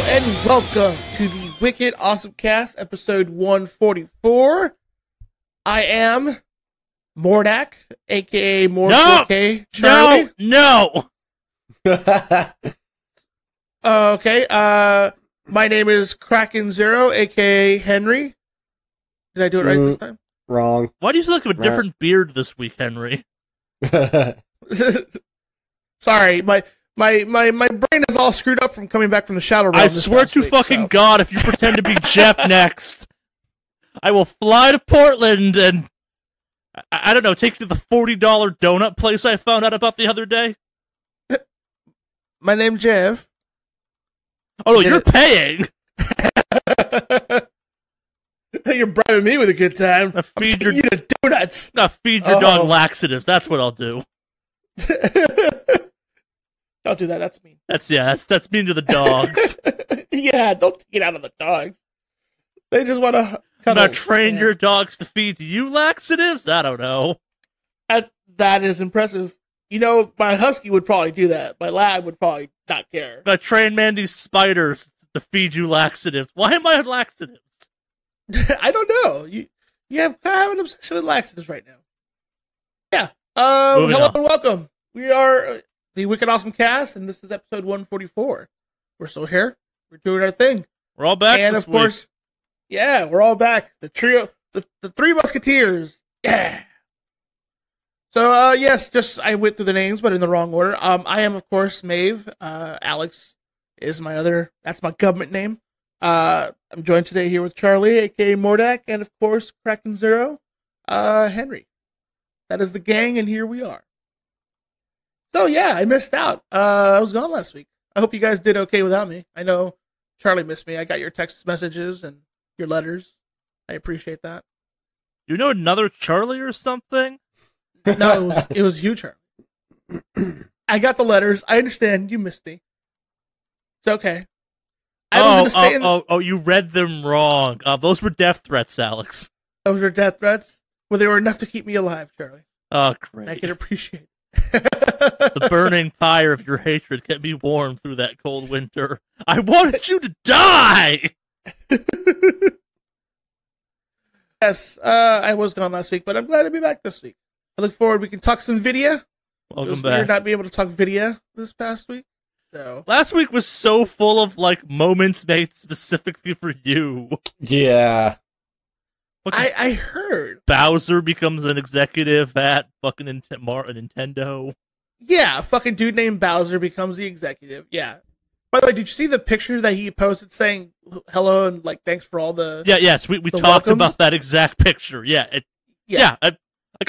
And welcome to the Wicked Awesome Cast, episode 144. I am Mordak, aka More4K Charlie. No! Okay, my name is Kraken Zero, aka Henry. Did I do it right this time? Wrong. Why do you look like a different beard this week, Henry? Sorry, my brain is all screwed up from coming back from the Shadow Realm. I swear to fucking God, if you pretend to be Jeff next, I will fly to Portland and, I don't know, take you to the $40 donut place I found out about the other day. My name's Jeff. Oh, no, you're paying! You're bribing me with a good time. Feed your donuts. Feed your dog laxatives. That's what I'll do. Don't do that. That's mean. That's mean to the dogs. Yeah, don't take it out of the dogs. They just want to. Now train your dogs to feed you laxatives? I don't know. That is impressive. You know, my husky would probably do that. My lab would probably not care. Now train Mandy's spiders to feed you laxatives. Why am I on laxatives? I don't know. You have an obsession with laxatives right now. Yeah. Hello and welcome. We are the Wicked Awesome Cast, and this is episode 144. We're still here. We're doing our thing. We're all back. And this of course, yeah, we're all back. The trio, the three musketeers. Yeah. So, yes, I went through the names, but in the wrong order. I am, of course, Maeve. Alex is that's my government name. I'm joined today here with Charlie, aka Mordak, and of course, Kraken Zero, Henry. That is the gang, and here we are. So, yeah, I missed out. I was gone last week. I hope you guys did okay without me. I know Charlie missed me. I got your text messages and your letters. I appreciate that. You know another Charlie or something? No, it was you, Charlie. I got the letters. I understand. You missed me. It's okay. You read them wrong. Those were death threats, Alex. Those were death threats? Well, they were enough to keep me alive, Charlie. Oh, great. I can appreciate it. The burning fire of your hatred kept me warm through that cold winter. I wanted you to die! Yes, I was gone last week, but I'm glad to be back this week. I look forward. We can talk some video. Welcome back. We're not be able to talk video this past week. So last week was so full of moments made specifically for you. Yeah. I heard Bowser becomes an executive at fucking Nintendo. Yeah, a fucking dude named Bowser becomes the executive. Yeah. By the way, did you see the picture that he posted saying hello and thanks for all the Yes, we talked about that exact picture. Yeah.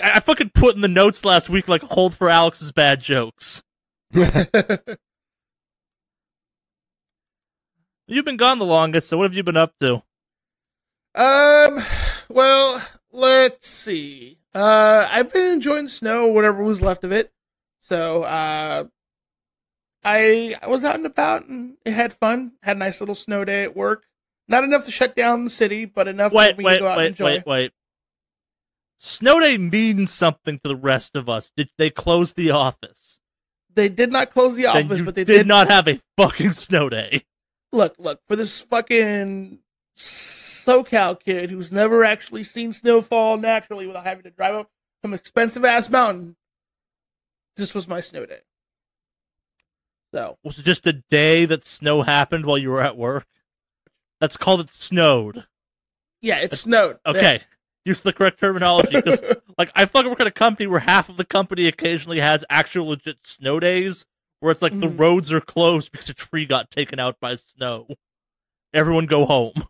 I fucking put in the notes last week hold for Alex's bad jokes. You've been gone the longest, so what have you been up to? Well, let's see. I've been enjoying the snow, whatever was left of it. So, I was out and about and had fun. Had a nice little snow day at work. Not enough to shut down the city, but enough for me to go out and enjoy. Wait. Snow day means something to the rest of us. Did they close the office? They did not close the office, but they did not have a fucking snow day. Look, for this fucking SoCal kid who's never actually seen snowfall naturally without having to drive up some expensive-ass mountain, this was my snow day. So. Was it just a day that snow happened while you were at work? That's called it snowed. Yeah, it snowed. Okay. Yeah. Use the correct terminology, because I fucking work at a company where half of the company occasionally has actual legit snow days, where it's the roads are closed because a tree got taken out by snow. Everyone go home.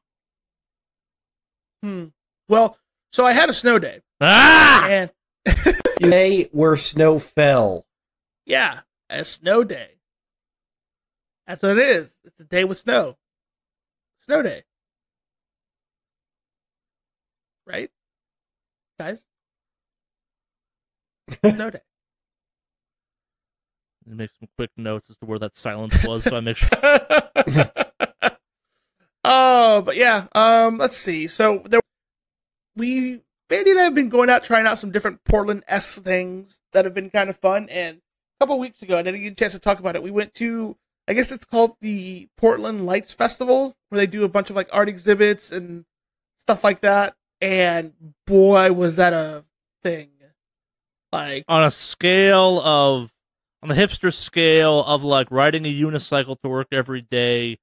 Well, so I had a snow day. And day where snow fell. Yeah, a snow day. That's what it is. It's a day with snow. Snow day. Right? Guys? Snow day. Make some quick notes as to where that silence was, so I make sure. Oh, but yeah. Let's see. So Mandy and I have been going out trying out some different Portland-esque things that have been kind of fun. And a couple weeks ago, I didn't get a chance to talk about it. We went to I guess it's called the Portland Lights Festival, where they do a bunch of like art exhibits and stuff like that. And boy, was that a thing! Like On the hipster scale of like riding a unicycle to work every day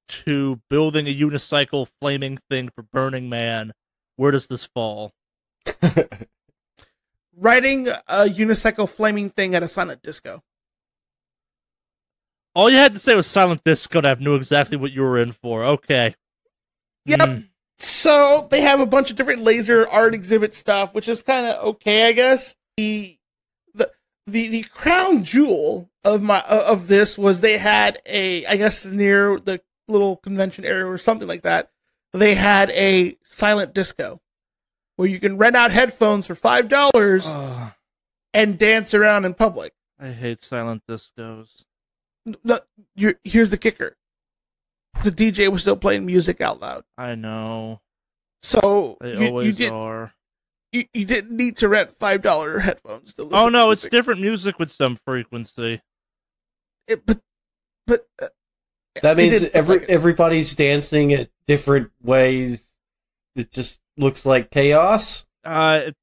to building a unicycle flaming thing for Burning Man, where does this fall? riding a unicycle flaming thing at a silent disco. All you had to say was silent disco, and I knew exactly what you were in for. Okay. Yep. So they have a bunch of different laser art exhibit stuff, which is kind of okay, I guess. The crown jewel of this was they had I guess near the little convention area or something like that, they had a silent disco where you can rent out headphones for $5 and dance around in public. I hate silent discos. No, here's the kicker. The DJ was still playing music out loud. I know. So They always are. You didn't need to rent $5 headphones to listen Oh no, to it's music. different music with some frequency. But That means it didn't look like it. everybody's dancing at different ways. It just looks like chaos. Silent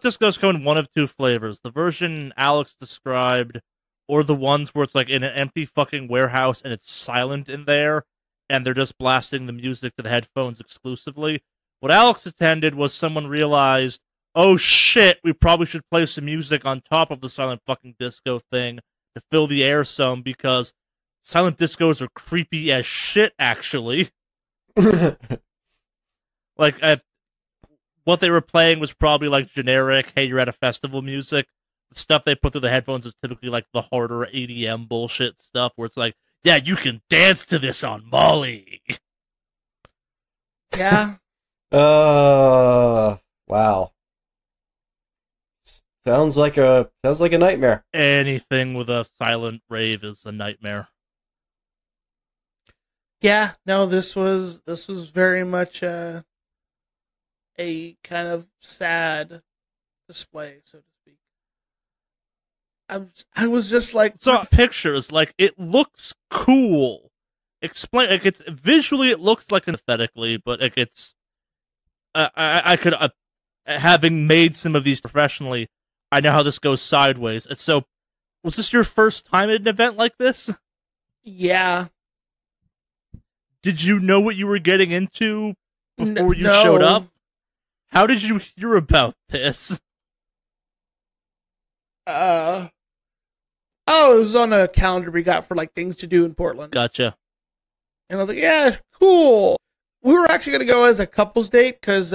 discos come in one of two flavors. The version Alex described, or the ones where it's like in an empty fucking warehouse and it's silent in there, and they're just blasting the music to the headphones exclusively. What Alex attended was someone realized, oh shit, we probably should play some music on top of the silent fucking disco thing to fill the air some, because silent discos are creepy as shit, actually. Like, what they were playing was probably like generic, hey, you're at a festival music. The stuff they put through the headphones is typically like the harder EDM bullshit stuff, where it's like, yeah, you can dance to this on Molly. Yeah. Wow. Sounds like a nightmare. Anything with a silent rave is a nightmare. Yeah, no, this was very much a kind of sad display, so to speak. I was just like, So pictures, like, it looks cool. Explain, like, it's visually it looks like aesthetically, but like it's, I could, having made some of these professionally, I know how this goes sideways. And so, was this your first time at an event like this? yeah, Did you know what you were getting into before you no. showed up? How did you hear about this? Oh, it was on a calendar we got for like things to do in Portland. Gotcha. And I was like, yeah, cool. We were actually going to go as a couple's date because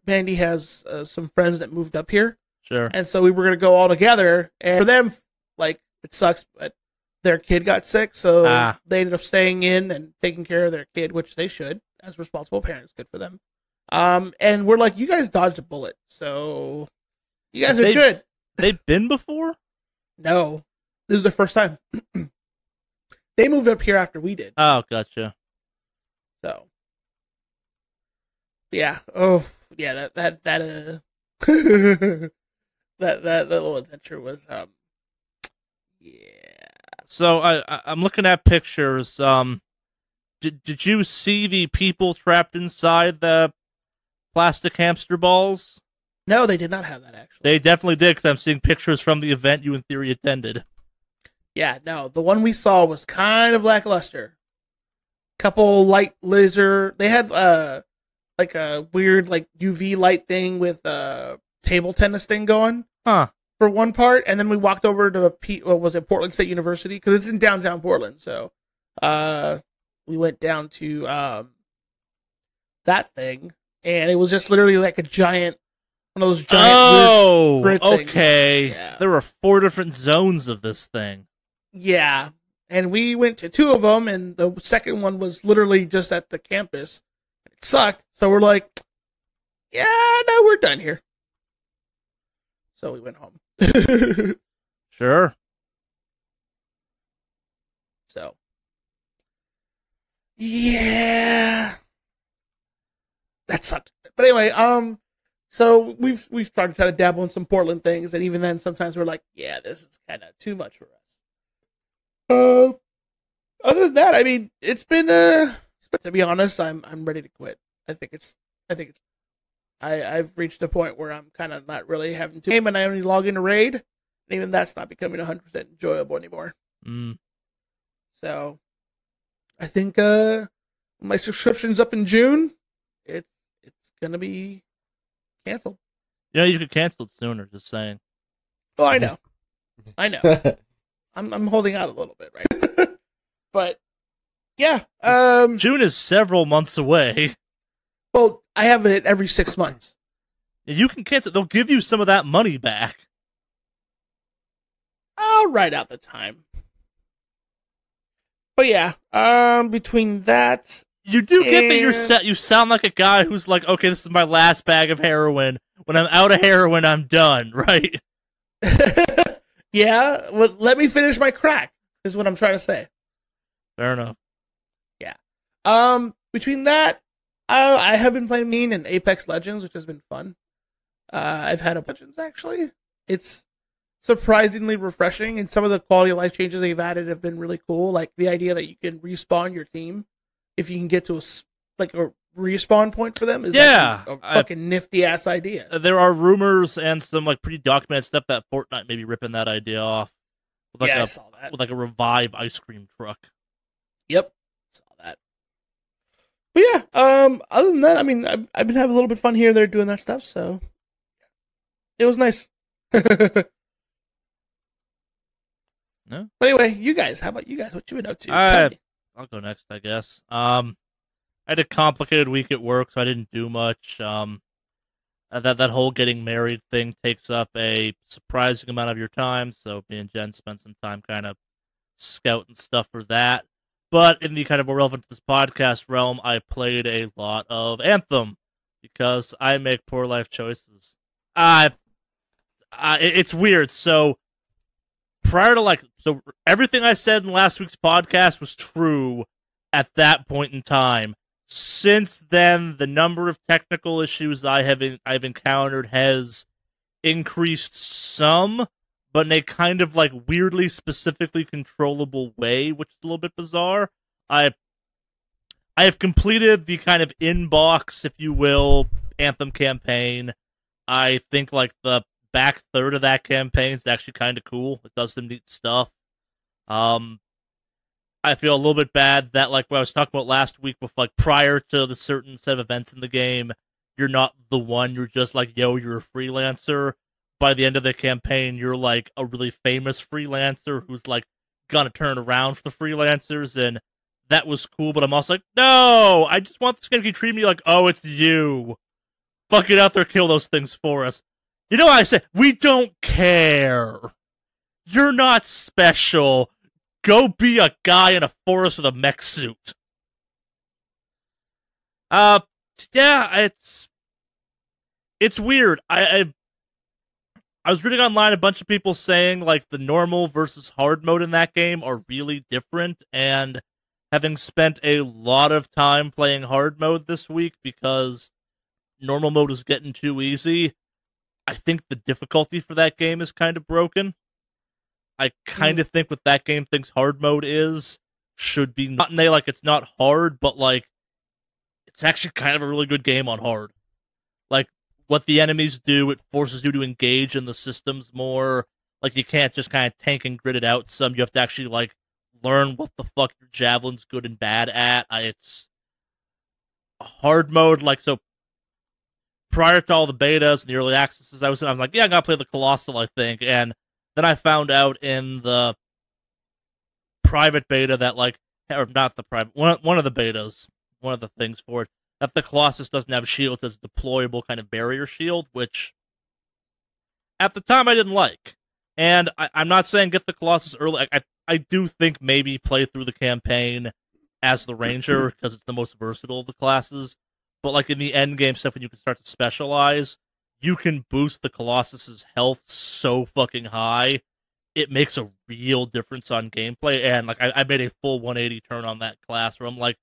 Mandy has some friends that moved up here. Sure. And so we were going to go all together. And for them, like, it sucks, but their kid got sick. So they ended up staying in and taking care of their kid, which they should, as responsible parents. Good for them. And we're like, you guys dodged a bullet. So you guys are good. They've been before? No. This is their first time. They moved up here after we did. Oh, gotcha. So, yeah. Oh, yeah. That that little adventure was yeah. So I'm looking at pictures. Did you see the people trapped inside the plastic hamster balls? No, they did not have that actually. They definitely did, because I'm seeing pictures from the event you in theory attended. Yeah, no, the one we saw was kind of lackluster. Couple light laser. They had like a weird like UV light thing with a table tennis thing going. Huh. For one part, and then we walked over to what was it, Portland State University, because it's in downtown Portland. So, we went down to that thing, and it was just literally like a giant, one of those giant. Weird okay. Yeah. There were 4 different zones of this thing. Yeah, and we went to 2 of them, and the second one was literally just at the campus. It sucked, so we're like, yeah, no, we're done here. So we went home. Sure. So, yeah, that sucked. But anyway, so we've started trying to dabble in some Portland things, and even then, sometimes we're like, yeah, this is kind of too much for us. Uh, other than that, I mean, it's been to be honest, I'm ready to quit. I think it's I've reached a point where I'm kind of not really having to game, and I only log into raid, and even that's not becoming 100% enjoyable anymore. Mm. So, I think my subscription's up in June. It's gonna be canceled. You could cancel it sooner. Just saying. Oh, I know. I'm holding out a little bit, right? But yeah, June is several months away. well, I have it every 6 months. You can cancel. They'll give you some of that money back. I'll write out the time. But yeah, between that, you do get that you're set. You sound like a guy who's like, okay, this is my last bag of heroin. When I'm out of heroin, I'm done, right? Yeah, well, let me finish my crack, is what I'm trying to say. Fair enough. Yeah. Between that, I have been playing Mean and Apex Legends, which has been fun. I've had a Legends, actually. It's surprisingly refreshing, and some of the quality of life changes they've added have been really cool. Like the idea that you can respawn your team if you can get to a respawn point for them is a fucking nifty ass idea. There are rumors and some like pretty documented stuff that Fortnite may be ripping that idea off. With I saw that. With like a revive ice cream truck. Yep, saw that. But yeah, other than that, I mean, I've been having a little bit of fun here and there doing that stuff, so it was nice. No. But anyway, you guys, how about you guys? What you been up to? Tell me. I'll go next, I guess. I had a complicated week at work, so I didn't do much. That whole getting married thing takes up a surprising amount of your time, so me and Jen spent some time kind of scouting stuff for that. But in the kind of more relevant to this podcast realm, I played a lot of Anthem because I make poor life choices. It's weird. So prior to everything I said in last week's podcast was true at that point in time. Since then, the number of technical issues I've encountered has increased some, but in a kind of like weirdly specifically controllable way, which is a little bit bizarre. I have completed the kind of inbox, if you will, Anthem campaign. I think like the back third of that campaign is actually kind of cool. It does some neat stuff. I feel a little bit bad that, like, what I was talking about last week with, like, prior to the certain set of events in the game, you're not the one, you're just like, yo, you're a freelancer. By the end of the campaign, you're, like, a really famous freelancer who's, like, gonna turn around for the freelancers, and that was cool, but I'm also like, no, I just want this game to keep treating me like, oh, it's you. Fuck it out there, kill those things for us. You know what I say? We don't care. You're not special. Go be a guy in a forest with a mech suit. Yeah, it's weird. I was reading online a bunch of people saying like the normal versus hard mode in that game are really different, and having spent a lot of time playing hard mode this week because normal mode is getting too easy, I think the difficulty for that game is kind of broken. I kind of think what that game thinks hard mode should be not in a, like, it's not hard, but, like, it's actually kind of a really good game on hard. Like, what the enemies do, it forces you to engage in the systems more. Like, you can't just kind of tank and grit it out some. You have to actually, like, learn what the fuck your javelin's good and bad at. It's a hard mode, like, so prior to all the betas and the early accesses I'm like, yeah, I gotta play the Colossal, I think, and then I found out in the private beta that, like, or not the private, one of the betas, one of the things for it, that the Colossus doesn't have shields as a deployable kind of barrier shield, which at the time I didn't like. And I'm not saying get the Colossus early. I do think maybe play through the campaign as the Ranger because it's the most versatile of the classes. But, like, in the end game stuff, when you can start to specialize, you can boost the Colossus's health so fucking high, it makes a real difference on gameplay. And, like, I made a full 180 turn on that class where I'm like,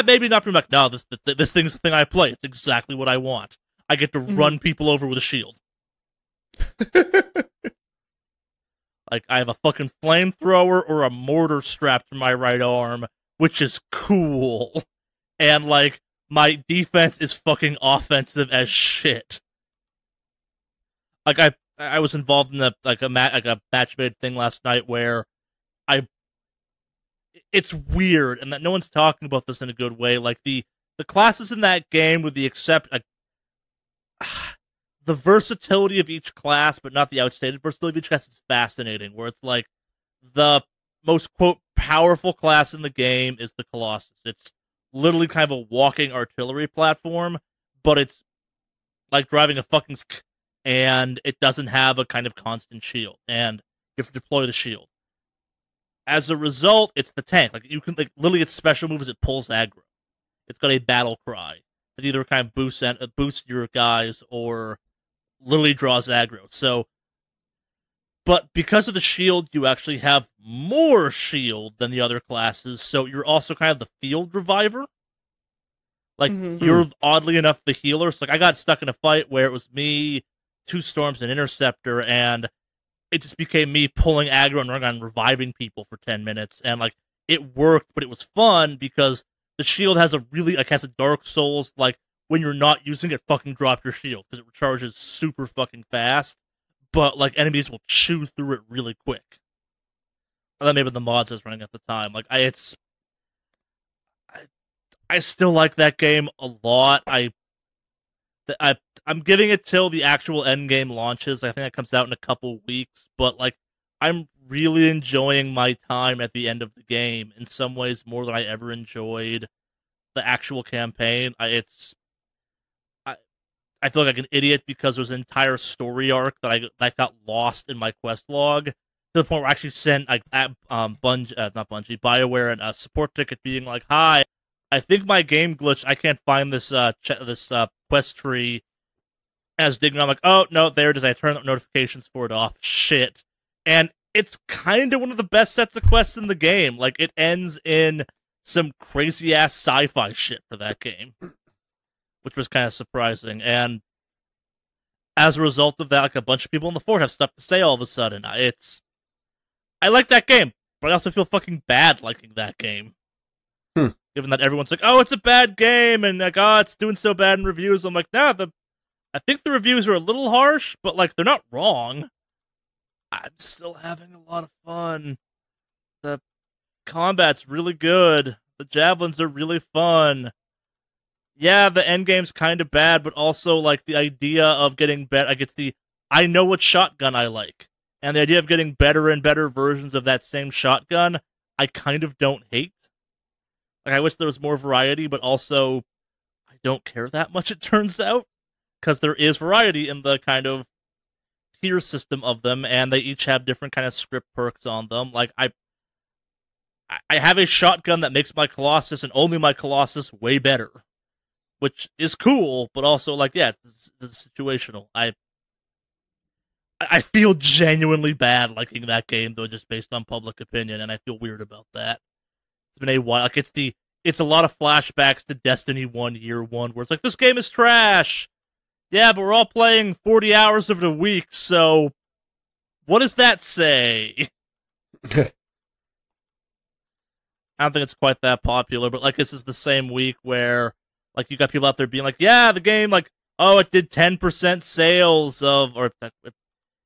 maybe not for me. Like, no, this thing's the thing I play. It's exactly what I want. I get to run people over with a shield. Like, I have a fucking flamethrower or a mortar strapped to my right arm, which is cool. And, like, my defense is fucking offensive as shit. Like, I was involved in a match made thing last night where it's weird, and that no one's talking about this in a good way. Like, the classes in that game, with the the versatility of each class, but not the outstated versatility of each class, is fascinating. Where it's like the most, quote, powerful class in the game is the Colossus. It's literally kind of a walking artillery platform, but it's like driving a fucking and it doesn't have a kind of constant shield, and you have to deploy the shield. As a result, it's the tank. Like, you can, like, literally, its special move is it pulls aggro. It's got a battle cry that either kind of boosts your guys or literally draws aggro. So, but because of the shield, you actually have more shield than the other classes, so you're also kind of the field reviver. Like, you're oddly enough the healer. So, like, I got stuck in a fight where it was me, 2 Storms, and Interceptor, and it just became me pulling aggro and running on reviving people for 10 minutes. And, like, it worked, but it was fun because the shield has a really, like, has a Dark Souls, like, when you're not using it, fucking drop your shield, because it recharges super fucking fast, but, like, enemies will chew through it really quick. And then maybe the mods I was running at the time. Like, I still like that game a lot. I'm giving it till the actual end game launches. I think that comes out in a couple weeks, but, like, I'm really enjoying my time at the end of the game in some ways more than I ever enjoyed the actual campaign. I feel like an idiot because there's an entire story arc that got lost in my quest log, to the point where I actually sent, like, BioWare, and a support ticket being like, "Hi, I think my game glitched. I can't find this quest tree." And I was digging around, like, oh, no, there it is. I turned the notifications for it off. Shit. And it's kind of one of the best sets of quests in the game. Like, it ends in some crazy-ass sci-fi shit for that game, which was kind of surprising. And as a result of that, like, a bunch of people in the fort have stuff to say all of a sudden. I like that game, but I also feel fucking bad liking that game. Given that everyone's like, oh, it's a bad game, and, like, oh, it's doing so bad in reviews. I'm like, no, I think the reviews are a little harsh, but, like, they're not wrong. I'm still having a lot of fun. The combat's really good. The javelins are really fun. Yeah, the endgame's kind of bad, but also, like, the idea of getting better, like, I know what shotgun I like. And the idea of getting better and better versions of that same shotgun, I kind of don't hate. Like, I wish there was more variety, but also, I don't care that much, it turns out. Because there is variety in the kind of tier system of them, and they each have different kind of script perks on them. Like, I have a shotgun that makes my Colossus, and only my Colossus, way better. Which is cool, but also, like, yeah, it's situational. I feel genuinely bad liking that game, though, just based on public opinion, and I feel weird about that. It's been a while. Like, it's a lot of flashbacks to Destiny 1 Year 1, where it's like, this game is trash! Yeah, but we're all playing 40 hours of it a week, so what does that say? I don't think it's quite that popular, but, like, this is the same week where, like, you got people out there being like, yeah, the game, like, oh, it did 10% sales of, or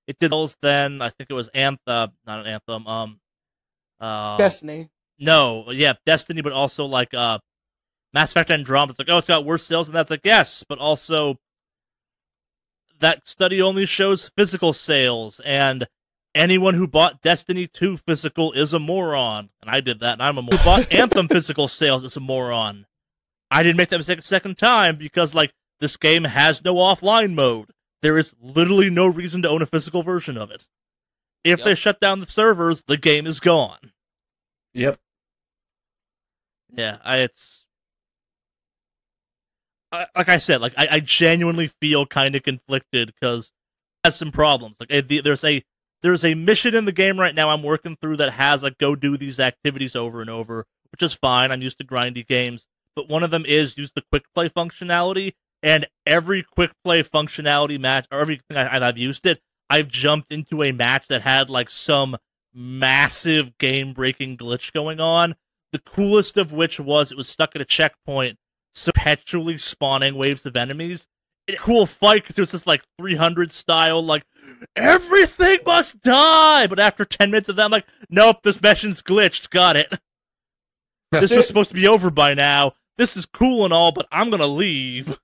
it did those then, I think it was not an Anthem, Destiny. No, yeah, Destiny, but also, like, Mass Effect Andromeda. It's like, oh, it's got worse sales, and that's like, yes, but also that study only shows physical sales, and anyone who bought Destiny 2 physical is a moron. And I did that, and I'm a moron. Who bought Anthem physical sales is a moron. I didn't make that mistake a second time, because, like, this game has no offline mode. There is literally no reason to own a physical version of it. If they shut down the servers, the game is gone. Yep. Yeah, like I said, like, I genuinely feel kind of conflicted because it has some problems. Like, there's a mission in the game right now I'm working through that has, like, go do these activities over and over, which is fine. I'm used to grindy games, but one of them is use the quick play functionality, and every quick play functionality match, or everything I've used it, I've jumped into a match that had like some massive game-breaking glitch going on. The coolest of which was it was stuck at a checkpoint, perpetually spawning waves of enemies. A cool fight because it was this like 300 style, like everything must die. But after 10 minutes of that, I'm like, nope, this mission's glitched. Got it. This was supposed to be over by now. This is cool and all, but I'm gonna leave.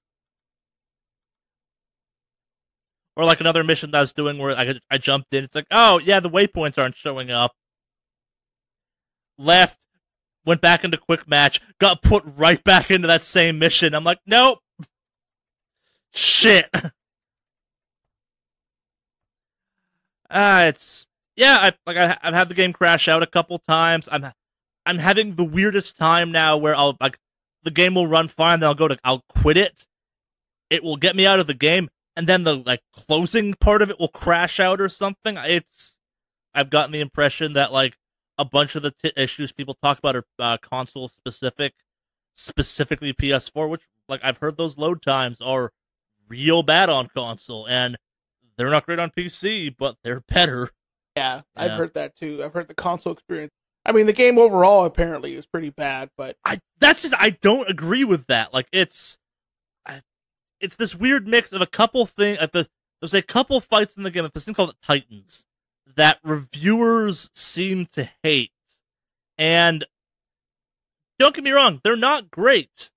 Or like another mission that I was doing where I jumped in. It's like, oh yeah, the waypoints aren't showing up. Left, went back into quick match, got put right back into that same mission. I'm like, nope. Shit. I've had the game crash out a couple times. I'm having the weirdest time now where the game will run fine, then I'll quit it. It will get me out of the game, and then the like closing part of it will crash out or something. I've gotten the impression that like a bunch of the issues people talk about are console specific, specifically PS4, which like I've heard those load times are real bad on console, and they're not great on PC, but they're better. Yeah, I've heard that too. I've heard the console experience. I mean, the game overall apparently is pretty bad, but I don't agree with that. Like it's this weird mix of a couple things. There's a couple fights in the game. There's this thing called Titans that reviewers seem to hate, and don't get me wrong, they're not great.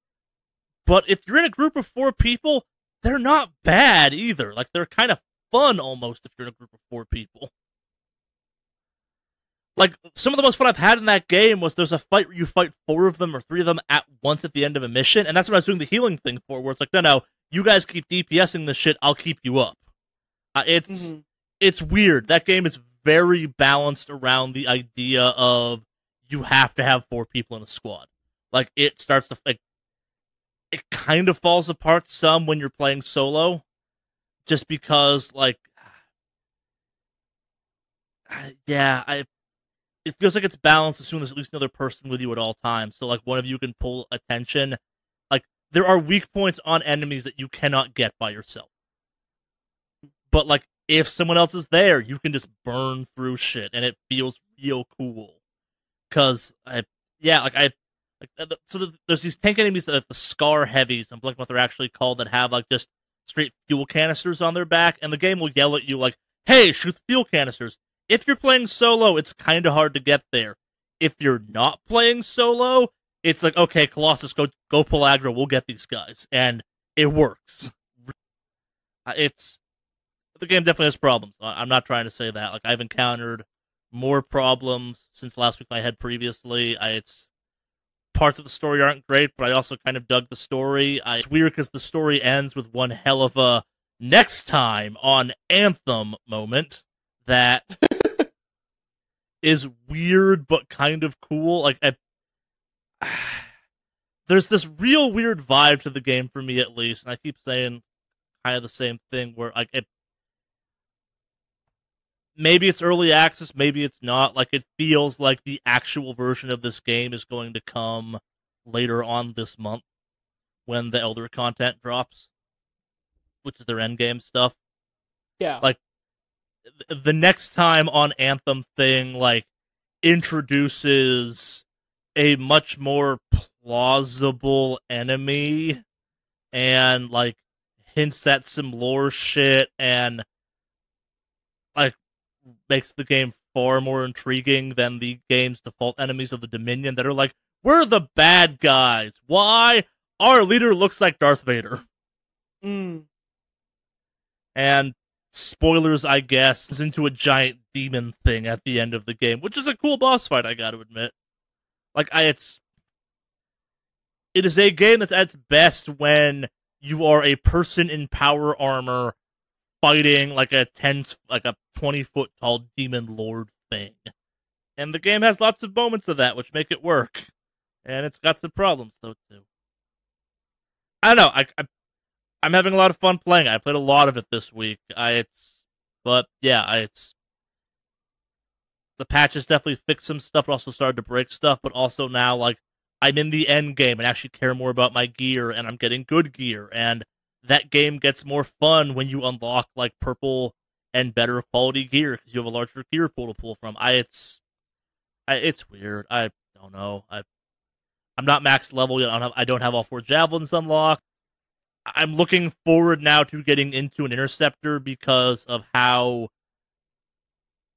But if you're in a group of 4 people, they're not bad either. Like, they're kind of fun almost if you're in a group of 4 people. Like, some of the most fun I've had in that game was there's a fight where you fight 4 of them or 3 of them at once at the end of a mission, and that's what I was doing the healing thing for, where it's like, no, you guys keep DPSing this shit, I'll keep you up. It's weird. That game is very balanced around the idea of you have to have 4 people in a squad. Like, it starts to, like, it kind of falls apart some when you're playing solo, just because, like, it feels like it's balanced as soon as there's at least another person with you at all times. So, like, one of you can pull attention. Like, there are weak points on enemies that you cannot get by yourself. But, like, if someone else is there, you can just burn through shit, and it feels real cool. Because, there's these tank enemies that have the Scar Heavies, I'm blanking what they're actually called, that have, like, just straight fuel canisters on their back, and the game will yell at you, like, hey, shoot the fuel canisters. If you're playing solo, it's kind of hard to get there. If you're not playing solo, it's like, okay, Colossus, go pull aggro, we'll get these guys. And it works. The game definitely has problems. I'm not trying to say that. Like, I've encountered more problems since last week than I had previously. Parts of the story aren't great, but I also kind of dug the story. It's weird because the story ends with one hell of a next time on Anthem moment that is weird but kind of cool. Like, there's this real weird vibe to the game for me, at least, and I keep saying kind of the same thing where, like, maybe it's early access, maybe it's not. Like, it feels like the actual version of this game is going to come later on this month when the Elder content drops, which is their endgame stuff. Yeah. Like, the next time on Anthem thing, like, introduces a much more plausible enemy and, like, hints at some lore shit and, like, makes the game far more intriguing than the game's default enemies of the Dominion that are like, we're the bad guys. Why? Our leader looks like Darth Vader. And spoilers, I guess, is into a giant demon thing at the end of the game, which is a cool boss fight, I gotta admit. Like, it is a game that's at its best when you are a person in power armor fighting like a 20-foot tall demon lord thing. And the game has lots of moments of that, which make it work. And it's got some problems, though, too. I don't know, I'm having a lot of fun playing it. I played a lot of it this week. The patches definitely fixed some stuff, but also started to break stuff, but also now, like, I'm in the end game and actually care more about my gear, and I'm getting good gear, and that game gets more fun when you unlock, like, purple and better quality gear because you have a larger gear pool to pull from. It's weird. I don't know. I'm not max level yet. I don't have all 4 javelins unlocked. I'm looking forward now to getting into an interceptor because of how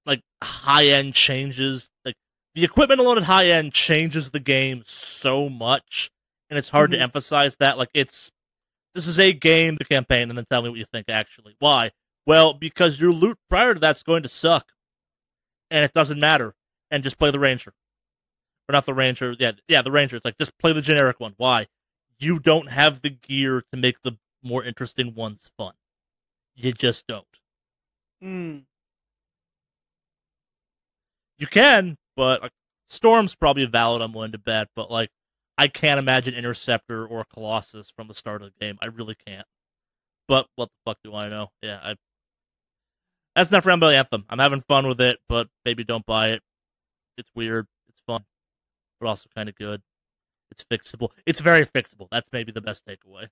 like high end changes. Like the equipment alone at high end changes the game so much, and it's hard to emphasize that. Like this is a game, the campaign, and then tell me what you think. Actually, why? Well, because your loot prior to that's going to suck, and it doesn't matter. And just play the ranger, or not the ranger. Yeah, the ranger. It's like just play the generic one. Why? You don't have the gear to make the more interesting ones fun. You just don't. You can, but like, Storm's probably valid. I'm willing to bet, but like I can't imagine Interceptor or Colossus from the start of the game. I really can't. But what the fuck do I know? Yeah, that's not for Rebel Anthem. I'm having fun with it, but baby, don't buy it. It's weird. It's fun, but also kind of good. It's fixable. It's very fixable. That's maybe the best takeaway.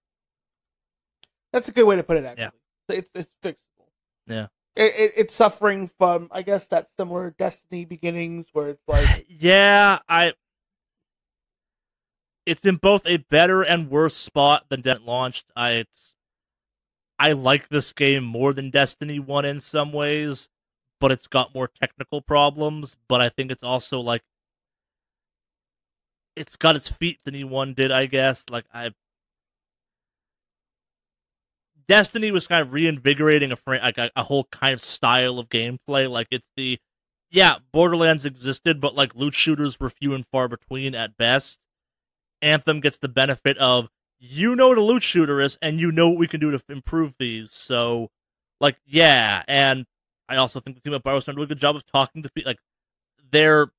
That's a good way to put it, actually. Yeah. It's fixable. Yeah. It's suffering from, I guess, that similar Destiny beginnings where it's like... Yeah, it's in both a better and worse spot than it launched. I like this game more than Destiny 1 in some ways, but it's got more technical problems, but I think it's also like it's got its feet than E1 did, I guess. Like Destiny was kind of reinvigorating a whole kind of style of gameplay. Like it's Borderlands existed, but like loot shooters were few and far between at best. Anthem gets the benefit of what a loot shooter is, and what we can do to improve these. So, like, yeah, and I also think the team at BioWare's done a really good job of talking to people, like their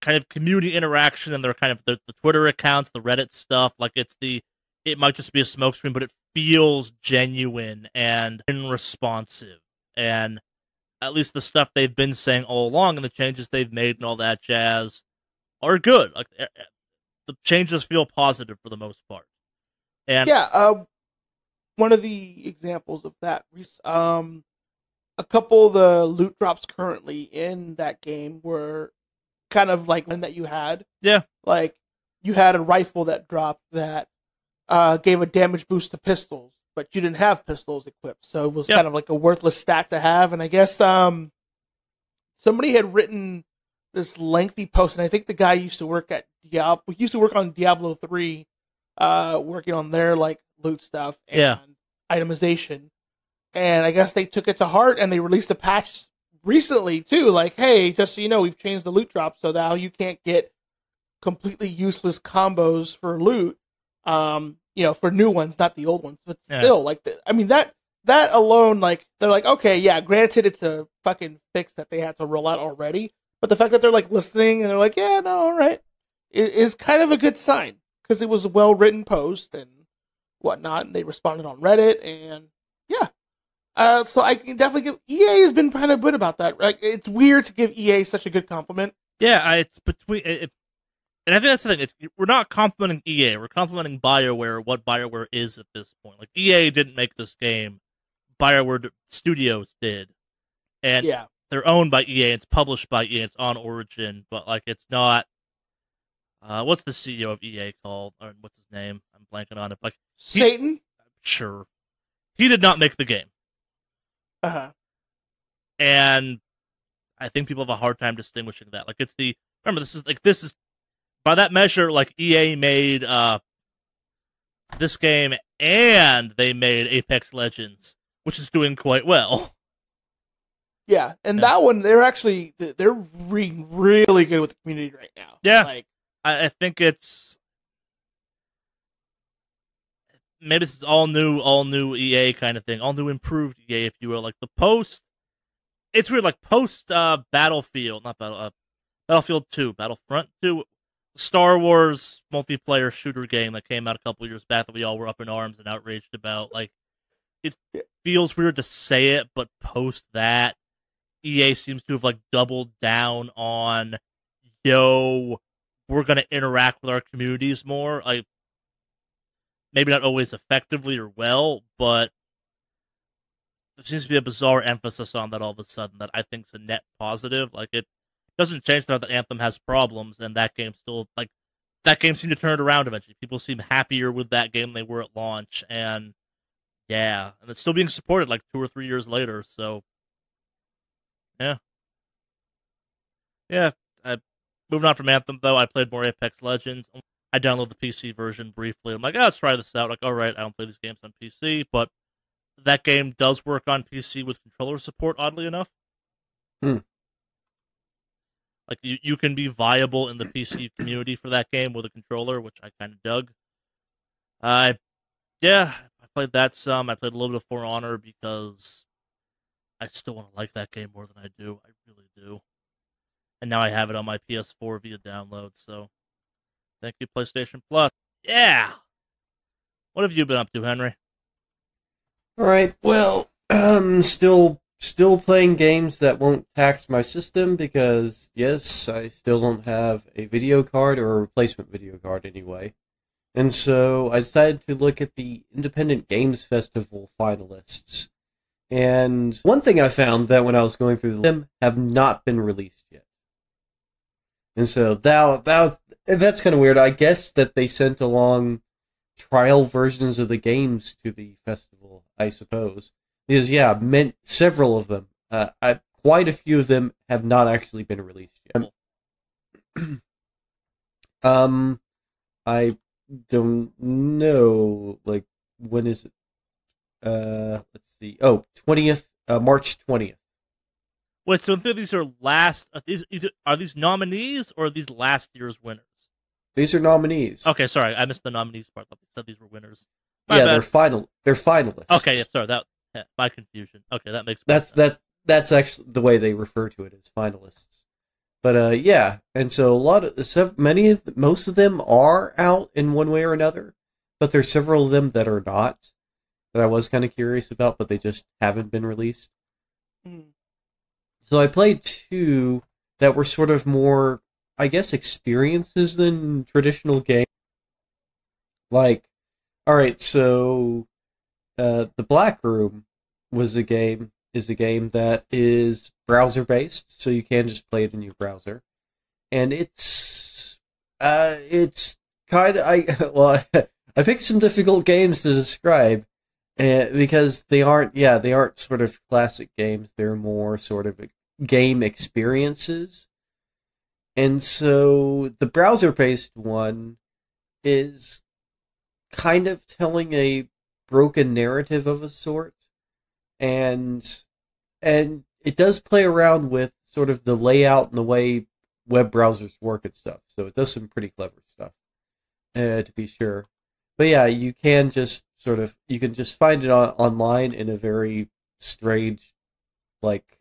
kind of community interaction and their kind of the Twitter accounts, the Reddit stuff. Like it might just be a smokescreen, but it feels genuine and responsive. And at least the stuff they've been saying all along and the changes they've made and all that jazz are good. Like the changes feel positive for the most part. And one of the examples of that, a couple of the loot drops currently in that game were kind of like one that you had. Yeah. Like, you had a rifle that dropped that gave a damage boost to pistols, but you didn't have pistols equipped, so it was kind of like a worthless stat to have. And I guess somebody had written this lengthy post, and I think the guy used to work at Diablo. We used to work on Diablo 3, working on their like loot stuff and itemization. And I guess they took it to heart, and they released a patch recently too. Like, hey, just so you know, we've changed the loot drop so now you can't get completely useless combos for loot. For new ones, not the old ones, but still, like, that alone, like, they're like, okay, yeah, granted, it's a fucking fix that they had to roll out already, but the fact that they're, like, listening, and they're like, yeah, no, all right, is kind of a good sign, because it was a well-written post, and whatnot, and they responded on Reddit, and, yeah. So I can definitely give, EA has been kind of good about that, right? It's weird to give EA such a good compliment. Yeah, it's between... And I think that's the thing. We're not complimenting EA. We're complimenting BioWare, what BioWare is at this point. Like, EA didn't make this game. BioWare Studios did. And they're owned by EA. It's published by EA. It's on Origin. But, like, it's not... what's the CEO of EA called? Or what's his name? I'm blanking on it. Like Satan? Sure. He did not make the game. Uh-huh. And I think people have a hard time distinguishing that. Like, it's the... Remember, this is by that measure, like, EA made this game, and they made Apex Legends, which is doing quite well. Yeah, and that one, they're really good with the community right now. Yeah, like, I think it's... Maybe this is all new EA kind of thing, all new improved EA, if you will. Like, the post... It's weird, like, post Battlefield 2, Battlefront 2... Star Wars multiplayer shooter game that came out a couple years back that we all were up in arms and outraged about. Like, it feels weird to say it, but post that, EA seems to have, like, doubled down on, we're going to interact with our communities more. Like, maybe not always effectively or well, but there seems to be a bizarre emphasis on that all of a sudden that I think is a net positive. Like, it doesn't change the fact that Anthem has problems, and that game still, like, that game seemed to turn it around eventually. People seem happier with that game than they were at launch, and yeah, and it's still being supported like 2 or 3 years later, so yeah. Yeah, moving on from Anthem, though, I played more Apex Legends. I downloaded the PC version briefly. I'm like, let's try this out. Like, all right, I don't play these games on PC, but that game does work on PC with controller support, oddly enough. Like, you can be viable in the PC community for that game with a controller, which I kind of dug. I played that some. I played a little bit of For Honor because I still want to like that game more than I do. I really do. And now I have it on my PS4 via download, so thank you, PlayStation Plus. Yeah! What have you been up to, Henry? Alright, well, still playing games that won't tax my system because, yes, I still don't have a video card or a replacement video card anyway. And so I decided to look at the Independent Games Festival finalists. And one thing I found that when I was going through them have not been released yet. And so that's kind of weird. I guess that they sent along trial versions of the games to the festival, I suppose. Because, yeah, several of them, quite a few of them have not actually been released yet. I don't know, like, when is it? Let's see. Oh, 20th, March 20th. Wait, so these are are these nominees or are these last year's winners? These are nominees. Okay, sorry, I missed the nominees part. I said these were winners. They're finalists. Okay, sorry, my confusion. Okay, that makes sense. That's actually the way they refer to it, as finalists. But yeah, and so most of them are out in one way or another, but there's several of them that are not, that I was kind of curious about, but they just haven't been released. So I played 2 that were sort of more, I guess, experiences than traditional games. Like, alright, so The Black Room is a game that is browser-based, so you can just play it in your browser. And it's kind of, I picked some difficult games to describe, because they aren't sort of classic games, they're more sort of game experiences. And so the browser-based one is kind of telling a broken narrative of a sort, and it does play around with sort of the layout and the way web browsers work and stuff. So it does some pretty clever stuff, to be sure. But yeah, you can just find it online in a very strange, like,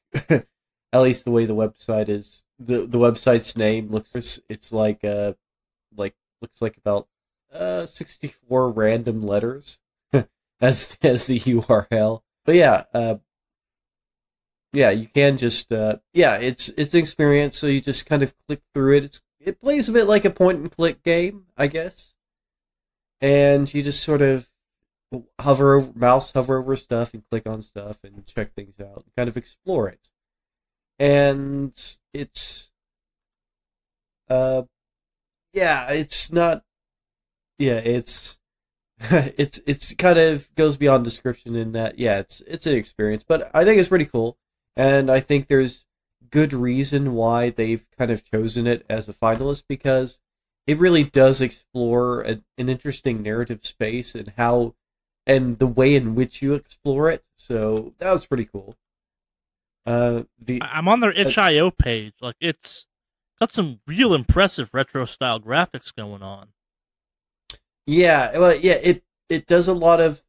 at least the way the website is. The website's name looks like looks like about 64 random letters as the URL. But yeah, you can just it's an experience. So you just kind of click through it. It plays a bit like a point and click game, I guess. And you just sort of mouse hover over stuff and click on stuff and check things out and kind of explore it. And it's it's kind of goes beyond description in that, it's an experience, but I think it's pretty cool, and I think there's good reason why they've kind of chosen it as a finalist, because it really does explore an interesting narrative space and the way in which you explore it. So that was pretty cool. I'm on their itch.io page. Like, it's got some real impressive retro style graphics going on. Yeah, well, yeah, it does a lot of.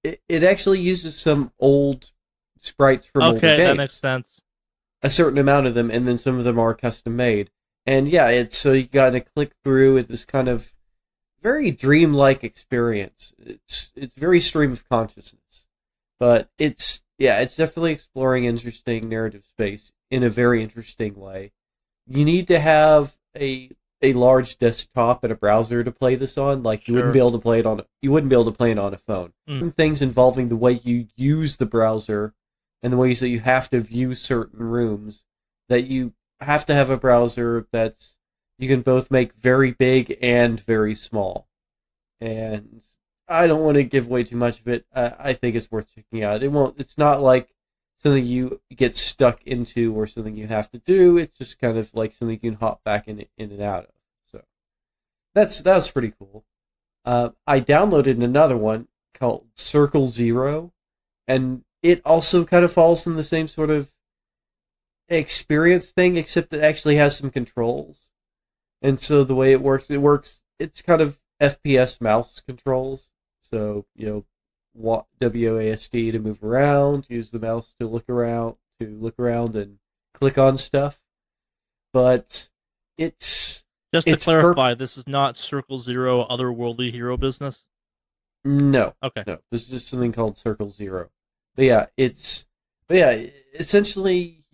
It actually uses some old sprites from older games. Okay, that makes sense. A certain amount of them, and then some of them are custom made. And yeah, so you gotta click through at this kind of very dreamlike experience. It's very stream of consciousness, but it's definitely exploring interesting narrative space in a very interesting way. You need to have a large desktop and a browser to play this on. Like, you wouldn't be able to play it on a phone. Things involving the way you use the browser and the ways that you have to view certain rooms, that you have to have a browser that's you can both make very big and very small. And I don't want to give away too much of it. I think it's worth checking out. It's not like something you get stuck into or something you have to do. It's just kind of like something you can hop back in and out of. So that's pretty cool. I downloaded another one called Circle Zero, and it also kind of falls in the same sort of experience thing, except it actually has some controls. And so the way it works, it's kind of FPS mouse controls. So, WASD to move around, use the mouse to look around and click on stuff. But it's just to clarify, this is not Circle Zero Otherworldly Hero business? No. Okay. No. This is just something called Circle Zero. But yeah, essentially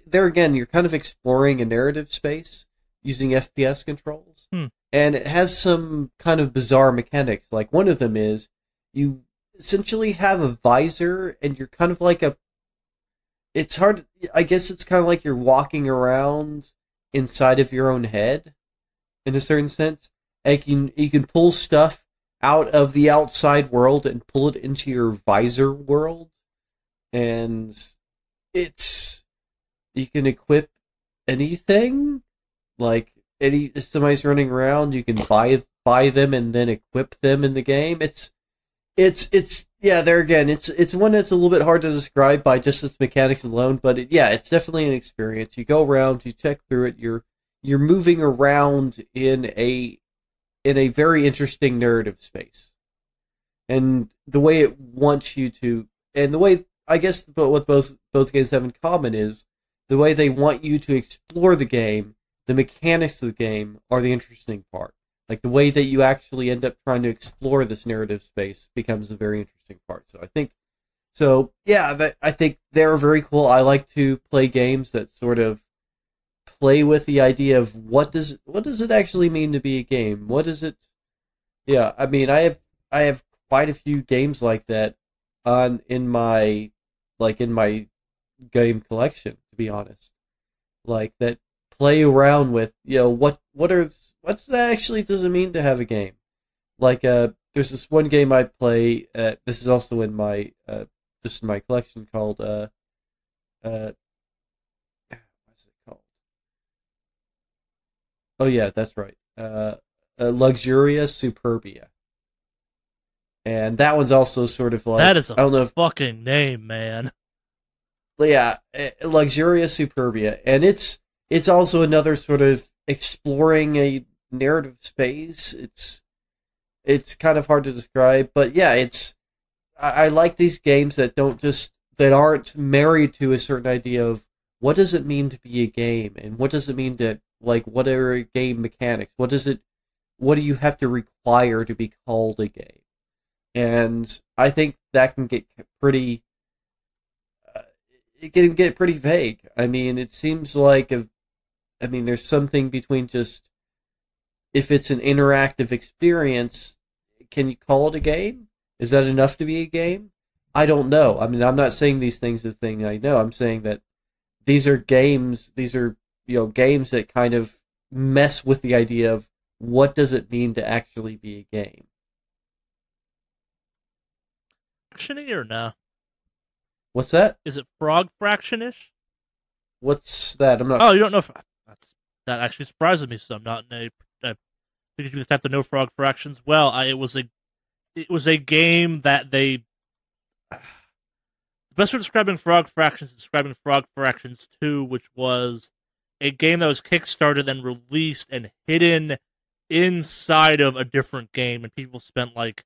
there again, you're kind of exploring a narrative space using FPS controls. And it has some kind of bizarre mechanics. Like, one of them is you essentially have a visor, and you're kind of like it's hard, I guess it's kind of like you're walking around inside of your own head, in a certain sense. And you can pull stuff out of the outside world and pull it into your visor world. And you can equip anything, like, if somebody's running around, you can buy them and then equip them in the game. It's there again. It's one that's a little bit hard to describe by just its mechanics alone, but it's definitely an experience. You go around, you check through it. You're moving around in a very interesting narrative space, and the way it wants you to, and the way I guess what both games have in common is the way they want you to explore the game. The mechanics of the game are the interesting part. Like, the way that you actually end up trying to explore this narrative space becomes the very interesting part. So I think they're very cool. I like to play games that sort of play with the idea of what does it actually mean to be a game? What is it? Yeah, I mean, I have quite a few games like that in my game collection, to be honest. Like, that play around with, what actually does it mean to have a game? Like, there's this one game I play, this is also in my just in my collection, called what's it called? Oh yeah, that's right. Luxuria Superbia. And that one's also sort of like, that is I don't know fucking name, man. Yeah, Luxuria Superbia, and it's also another sort of exploring a narrative space. It's kind of hard to describe, but yeah, I like these games that aren't married to a certain idea of what does it mean to be a game, and what does it mean to, like, what are game mechanics? What do you have to require to be called a game? And I think that can get pretty vague. I mean, it seems like there's something between just, if it's an interactive experience, can you call it a game? Is that enough to be a game? I don't know. I mean, I'm not saying these things as things I know. I'm saying that these are games. These are games that kind of mess with the idea of what does it mean to actually be a game. Fractiony or no? What's that? Is it Frog Fraction-ish? What's that? I'm not. Oh, you don't know? That actually surprises me some. Not in I think you just have to know Frog Fractions. Well, it was a game that they. The best way of describing Frog Fractions is describing Frog Fractions 2, which was a game that was kickstarted and released and hidden inside of a different game, and people spent I think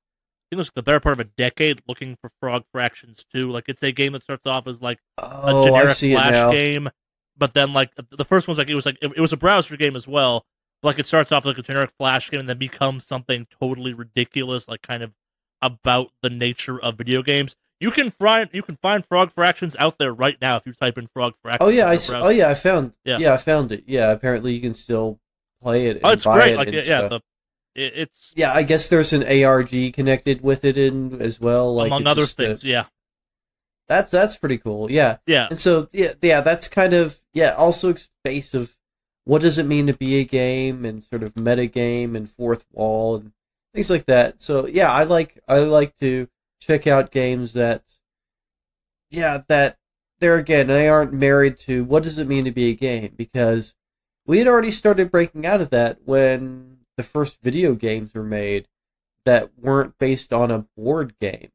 it was the better part of a decade looking for Frog Fractions 2. Like, it's a game that starts off as a generic Flash game, but then the first one's it was a browser game as well. But it starts off like a generic Flash game and then becomes something totally ridiculous, kind of about the nature of video games. You can find Frog Fractions out there right now if you type in Frog Fractions. Oh yeah, I found it. Yeah, apparently you can still play it. And it's buy great. It it's I guess there's an ARG connected with it as well, among other things. Yeah. That's pretty cool. Yeah. Yeah. And so that's kind of also space of what does it mean to be a game and sort of meta game and fourth wall and things like that. So yeah, I like to check out games that there again, they aren't married to what does it mean to be a game, because we had already started breaking out of that when the first video games were made that weren't based on a board game.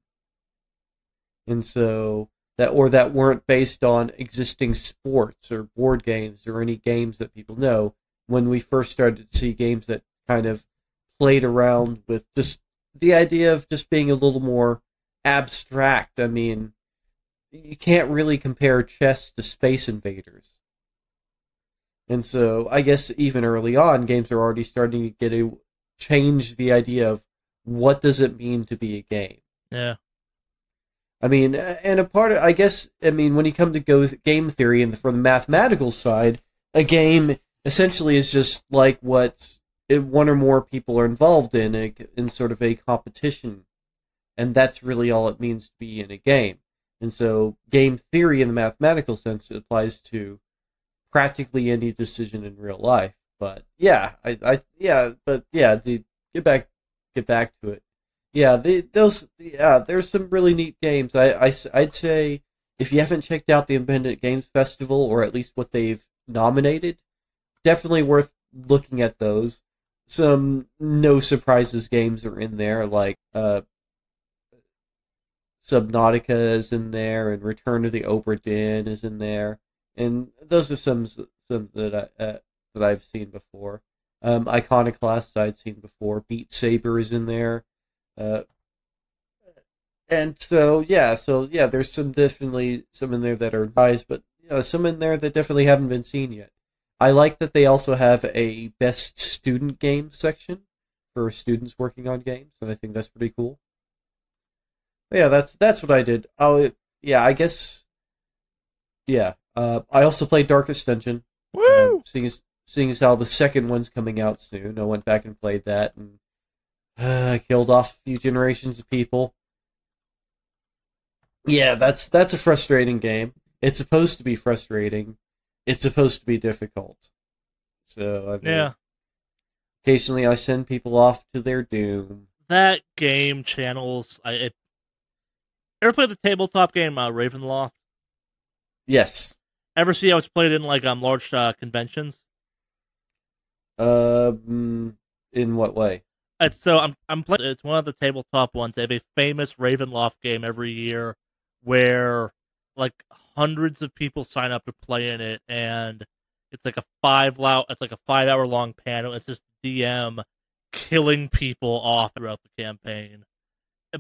And so that weren't based on existing sports or board games or any games that people know, when we first started to see games that kind of played around with just the idea of just being a little more abstract. I mean, you can't really compare chess to Space Invaders. And so I guess even early on, games are already starting to change the idea of what does it mean to be a game. Yeah. I mean, and a part of, I guess, I mean, when you come to game theory and from the mathematical side, a game essentially is just like what one or more people are involved in sort of a competition. And that's really all it means to be in a game. And so game theory in the mathematical sense applies to practically any decision in real life. But yeah, get back to it. Yeah, there's some really neat games. I'd say if you haven't checked out the Independent Games Festival, or at least what they've nominated, definitely worth looking at those. Some no surprises games are in there, like Subnautica is in there, and Return to the Obra Dinn is in there, and those are some that I've seen before. Iconoclast I'd seen before. Beat Saber is in there. And so there's definitely some in there that are nice, but some in there that definitely haven't been seen yet. I like that they also have a best student game section for students working on games, and I think that's pretty cool. But yeah, that's what I did. I guess. Yeah, I also played Darkest Dungeon. Woo! Seeing as how the second one's coming out soon, I went back and played that, and killed off a few generations of people. Yeah, that's a frustrating game. It's supposed to be frustrating. It's supposed to be difficult. So I mean, occasionally I send people off to their doom. That game channels. Ever played the tabletop game Ravenloft? Yes. Ever see how it's played in like large conventions? In what way? I'm playing. It's one of the tabletop ones. They have a famous Ravenloft game every year where like hundreds of people sign up to play in it, and it's like a 5-hour long panel. It's just DM killing people off throughout the campaign.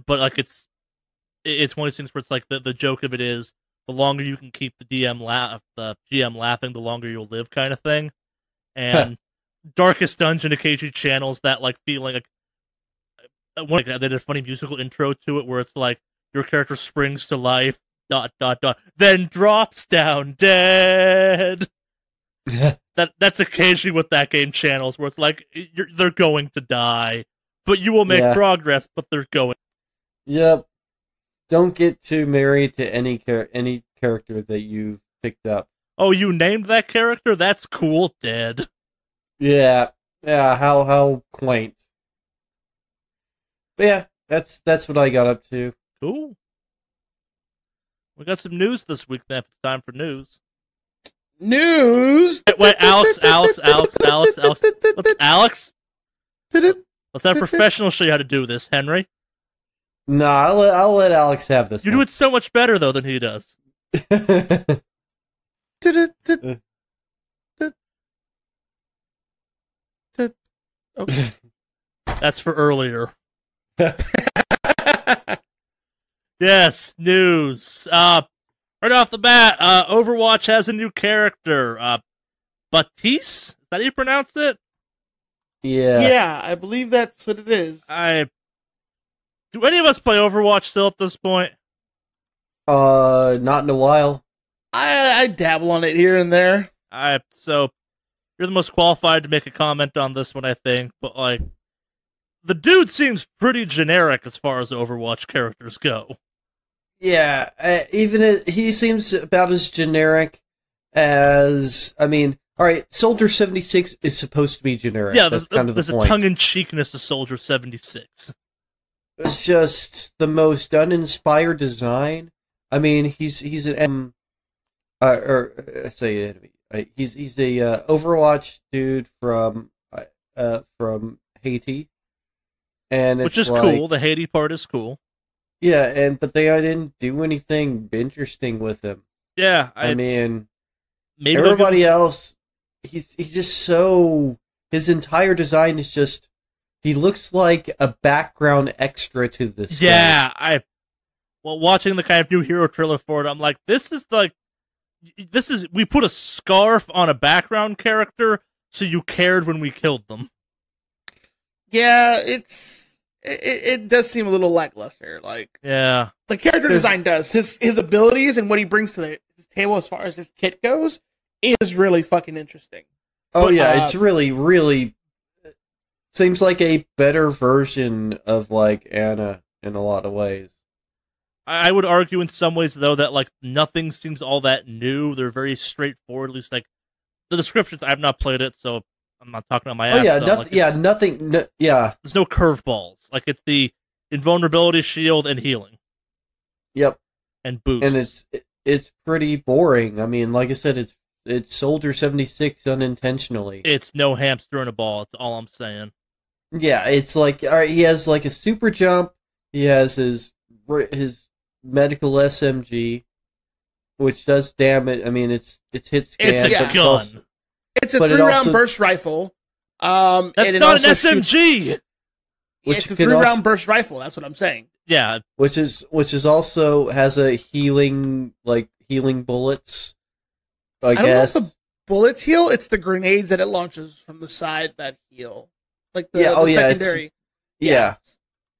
But like it's one of these things where it's like the joke of it is the longer you can keep the GM laughing, the longer you'll live, kind of thing. And Darkest Dungeon occasionally channels that like feeling like they did a funny musical intro to it where it's like your character springs to life, ... then drops down dead. That's occasionally what that game channels, where it's like they're going to die, but you will make progress, but they're going. Yep. Don't get too married to any character that you've picked up. Oh, you named that character? That's cool. Dead. Yeah. How quaint. But yeah, that's what I got up to. Cool. We got some news this week. Then, if it's time for news. News. Wait, Alex. Let's have a professional show you how to do this, Henry. No, I'll let Alex have this. You do it so much better though than he does. Okay. That's for earlier. Yes, news. Right off the bat, Overwatch has a new character. Baptiste? Is that how you pronounce it? Yeah, I believe that's what it is. Do any of us play Overwatch still at this point? Not in a while. I dabble on it here and there. So you're the most qualified to make a comment on this one, I think. But like, the dude seems pretty generic as far as Overwatch characters go. Yeah, he seems about as generic as, I mean, alright, Soldier 76 is supposed to be generic. Yeah, that's kind of the there's point. a tongue-in-cheekness to Soldier 76. It's just the most uninspired design. I mean, he's an or say enemy. He's a Overwatch dude from Haiti, and Which it's is cool. The Haiti part is cool. Yeah, but they didn't do anything interesting with him. Yeah, I mean, maybe everybody else, he's just so. His entire design is just. He looks like a background extra to this. Yeah, watching the kind of new hero trailer for it, I'm like, this is we put a scarf on a background character, so you cared when we killed them. Yeah, it does seem a little lackluster. Like, yeah, the character design does his abilities and what he brings to his table as far as his kit goes is really fucking interesting. Oh yeah, it's really. Seems like a better version of, like, Anna in a lot of ways. I would argue in some ways, though, that, like, nothing seems all that new. They're very straightforward, at least, like, the descriptions, I've not played it, so I'm not talking on my ass. Oh, yeah, nothing, yeah. There's no curveballs. Like, it's the invulnerability shield and healing. Yep. And boost. And it's pretty boring. I mean, like I said, it's Soldier 76 unintentionally. It's no hamster in a ball, that's all I'm saying. Yeah, it's like, all right, he has like a super jump. He has his medical SMG, which does damage. I mean, it's hit scan. It's a gun. It's a 3-round burst rifle. That's not an SMG. It's a 3-round burst rifle. That's what I'm saying. Yeah, which is also has a healing bullets. I don't know if the bullets heal. It's the grenades that it launches from the side that heal. Like the secondary. Yeah.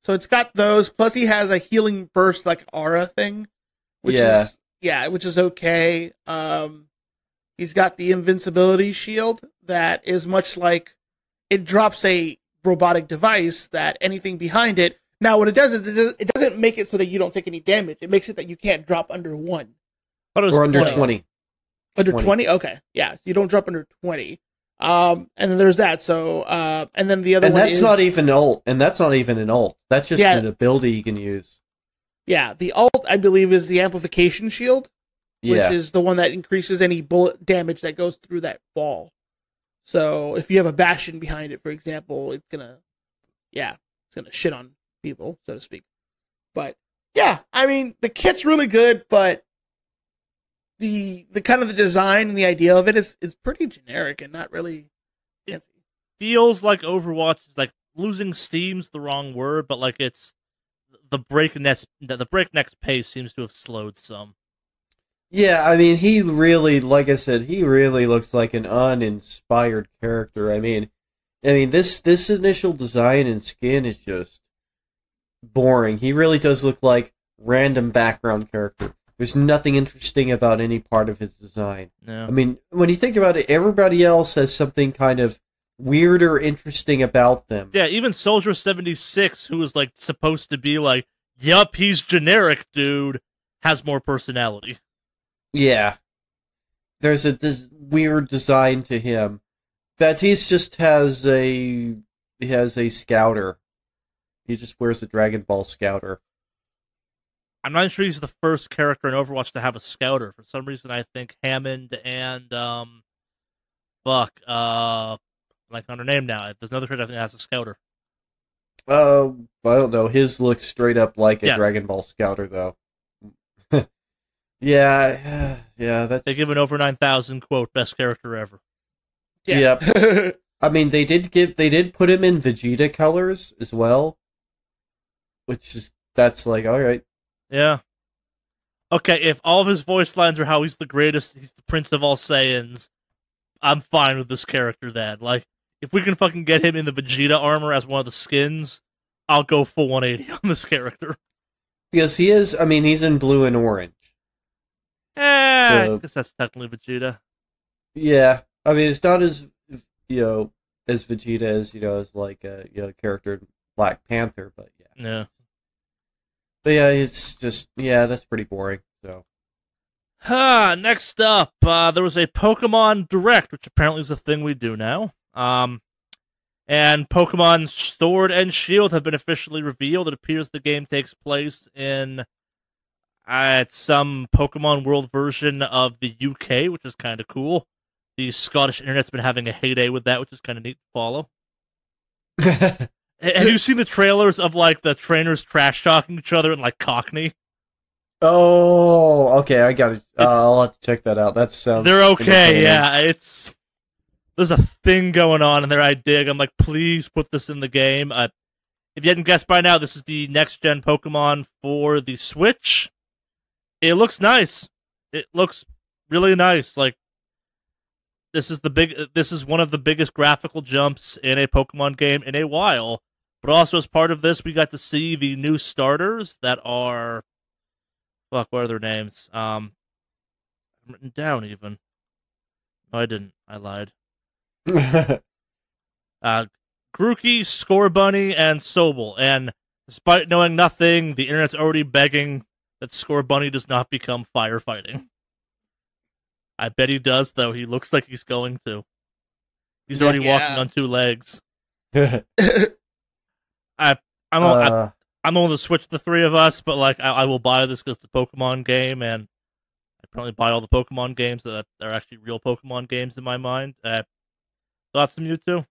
So it's got those. Plus, he has a healing burst, like aura thing, which is okay. He's got the invincibility shield that is much like it drops a robotic device that anything behind it. Now, what it does is it doesn't make it so that you don't take any damage. It makes it that you can't drop under 1. Or under 20. Under 20? Okay. Yeah, you don't drop under 20. And then there's that. So, and then the other one is... And that's not even an ult. That's just an ability you can use. Yeah, the ult, I believe, is the amplification shield, which is the one that increases any bullet damage that goes through that ball. So, if you have a Bastion behind it, for example, it's gonna shit on people, so to speak. But, yeah, I mean, the kit's really good, but the kind of the design and the idea of it is pretty generic and not really fancy. It feels like Overwatch is like losing steam's the wrong word, but like it's the breakneck pace seems to have slowed some. Yeah, I mean, he really, like I said, he really looks like an uninspired character. I mean, this initial design and skin is just boring. He really does look like random background character. There's nothing interesting about any part of his design. No. I mean, when you think about it, everybody else has something kind of weird or interesting about them. Yeah, even Soldier 76, who was like supposed to be like, yup, he's generic, dude, has more personality. Yeah. There's this weird design to him. Baptiste just has a scouter. He just wears a Dragon Ball scouter. I'm not sure he's the first character in Overwatch to have a scouter. For some reason, I think Hammond and like on her name now. There's another character I think that has a scouter. I don't know. His looks straight up like a Dragon Ball scouter, though. yeah. That's. They give an over 9,000 quote best character ever. Yeah. Yep. I mean, they did put him in Vegeta colors as well, that's like all right. Yeah. Okay, if all of his voice lines are how he's the greatest, he's the Prince of all Saiyans, I'm fine with this character then. Like, if we can fucking get him in the Vegeta armor as one of the skins, I'll go full 180 on this character. Because he's in blue and orange. I guess that's technically Vegeta. Yeah. I mean, it's not as, as Vegeta as, as like a character in Black Panther, but yeah. Yeah. But yeah, it's just that's pretty boring. So Next up, there was a Pokemon Direct, which apparently is a thing we do now. And Pokemon Sword and Shield have been officially revealed. It appears the game takes place in at some Pokemon World version of the UK, which is kind of cool. The Scottish internet's been having a heyday with that, which is kind of neat to follow. Have you seen the trailers of like the trainers trash talking each other in like Cockney? Oh, okay, I got it. I'll have to check that out. That sounds. They're okay, yeah. There's a thing going on in there. I dig. I'm like, please put this in the game. If you hadn't guessed by now, this is the next gen Pokemon for the Switch. It looks nice. It looks really nice. Like this is one of the biggest graphical jumps in a Pokemon game in a while. But also as part of this, we got to see the new starters that are what are their names? I'm written down even. No, I didn't. I lied. Grookey, Scorbunny, and Sobel. And despite knowing nothing, the internet's already begging that Scorbunny does not become firefighting. I bet he does, though. He looks like he's going to. He's already walking on two legs. I'm on the Switch, the three of us, but like I will buy this because it's a Pokemon game, and I probably buy all the Pokemon games that are actually real Pokemon games in my mind. Thoughts from you two?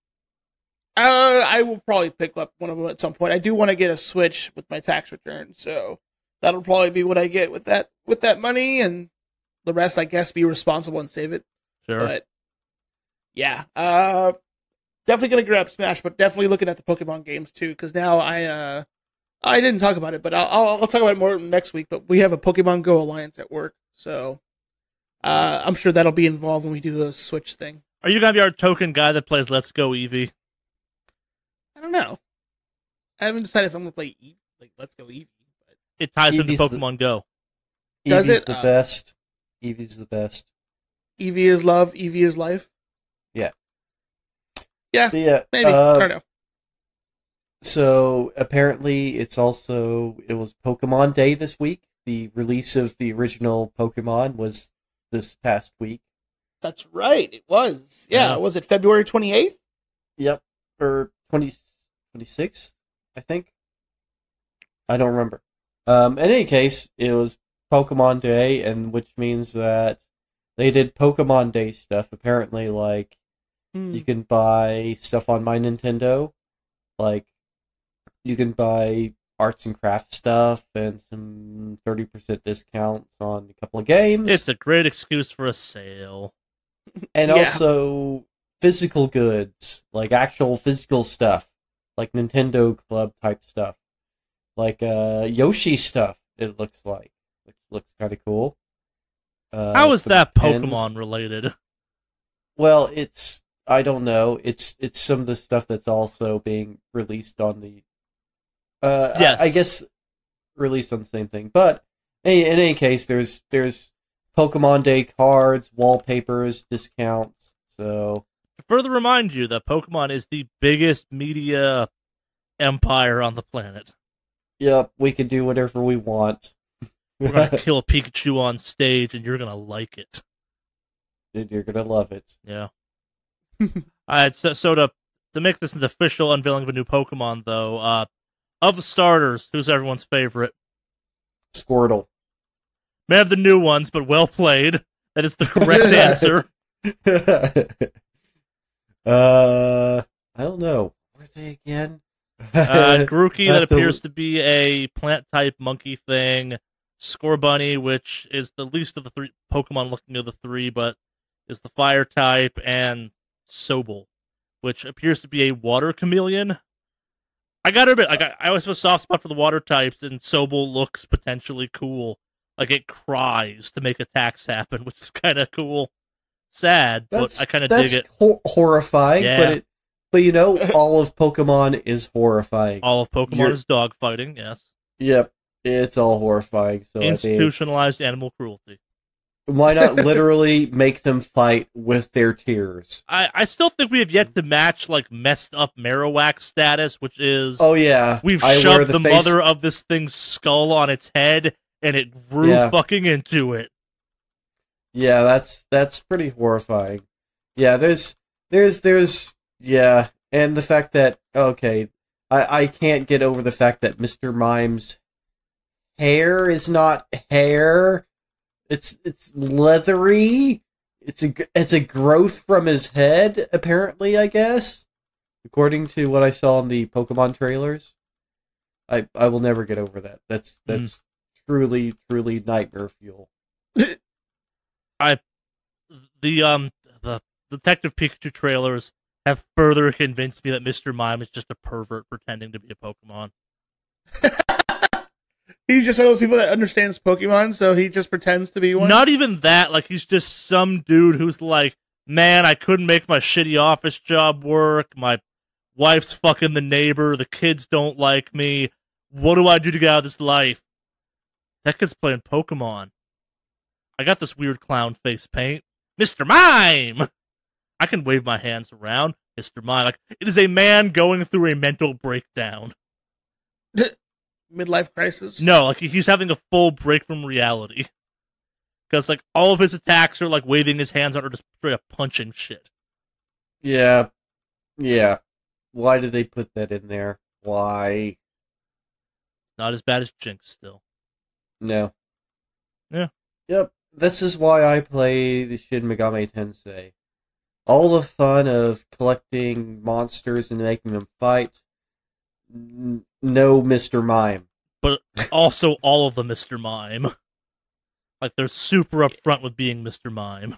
I will probably pick up one of them at some point. I do want to get a Switch with my tax return, so that'll probably be what I get with that money, and the rest, I guess, be responsible and save it. Sure. But yeah, definitely gonna grab Smash, but definitely looking at the Pokemon games too, because now I didn't talk about it, but I'll talk about it more next week. But we have a Pokemon Go Alliance at work, so I'm sure that'll be involved when we do a Switch thing. Are you gonna be our token guy that plays Let's Go Eevee? I don't know. I haven't decided if I'm gonna play Let's Go Eevee. But it ties into Pokemon Go. Does Eevee's it? The best. Eevee's the best. Eevee is love. Eevee is life. Yeah. Yeah. Yeah. Maybe. I don't know. So apparently, it was Pokemon Day this week. The release of the original Pokemon was this past week. That's right. It was. Yeah. Was it February 28th? Yep. Or 26th, I think. I don't remember. In any case, it was Pokemon Day, and which means that they did Pokemon Day stuff. Apparently, like, you can buy stuff on My Nintendo. Like, you can buy arts and crafts stuff and some 30% discounts on a couple of games. It's a great excuse for a sale. And also physical goods, like actual physical stuff, like Nintendo Club type stuff, like Yoshi stuff. It looks like, which looks kind of cool. How is that Pokemon related? Well, I don't know. It's some of the stuff that's also being released on the. Yes. I guess released on the same thing, but in any case, there's Pokemon Day cards, wallpapers, discounts. So to further remind you that Pokemon is the biggest media empire on the planet. Yep, we can do whatever we want. We're gonna kill a Pikachu on stage, and you're gonna like it. You're gonna love it. Yeah. Alright, so to make this an official unveiling of a new Pokemon, though, of the starters, who's everyone's favorite? Squirtle. May have the new ones, but well played. That is the correct answer. I don't know. Were they again? Grookey, that appears to be a plant-type monkey thing. Scorbunny, which is the least of the three Pokemon looking of the three, but is the fire type, and Sobel, which appears to be a water chameleon. I gotta admit, like, I always have a soft spot for the water types, and Sobel looks potentially cool. Like, it cries to make attacks happen, which is kind of cool. Sad, but I kind of dig it. Horrifying, yeah. but you know, all of Pokemon is horrifying. All of Pokemon is dogfighting, yes. Yep, it's all horrifying. So institutionalized animal cruelty. Why not literally make them fight with their tears? I still think we have yet to match like messed up Marowak status, which is Oh yeah, we've I wear shoved the face- mother of this thing's skull on its head and it grew fucking into it. Yeah, that's pretty horrifying. Yeah, there's yeah, and the fact that I can't get over the fact that Mr. Mime's hair is not hair. It's leathery. It's a growth from his head, apparently, I guess. According to what I saw in the Pokemon trailers. I will never get over that. That's truly nightmare fuel. The Detective Pikachu trailers have further convinced me that Mr. Mime is just a pervert pretending to be a Pokemon. He's just one of those people that understands Pokemon, so he just pretends to be one. Not even that, like he's just some dude who's like, man, I couldn't make my shitty office job work, my wife's fucking the neighbor, the kids don't like me, what do I do to get out of this life? That kid's playing Pokemon. I got this weird clown face paint. Mr. Mime! I can wave my hands around. Mr. Mime. Like, it is a man going through a mental breakdown. Midlife crisis? No, like he's having a full break from reality. Because like all of his attacks are like waving his hands out or just straight up punching shit. Yeah. Yeah. Why did they put that in there? Why? Not as bad as Jinx still. No. Yeah. Yep. This is why I play the Shin Megami Tensei. All the fun of collecting monsters and making them fight. No Mr. Mime. But also all of the Mr. Mime. Like, they're super upfront with being Mr. Mime.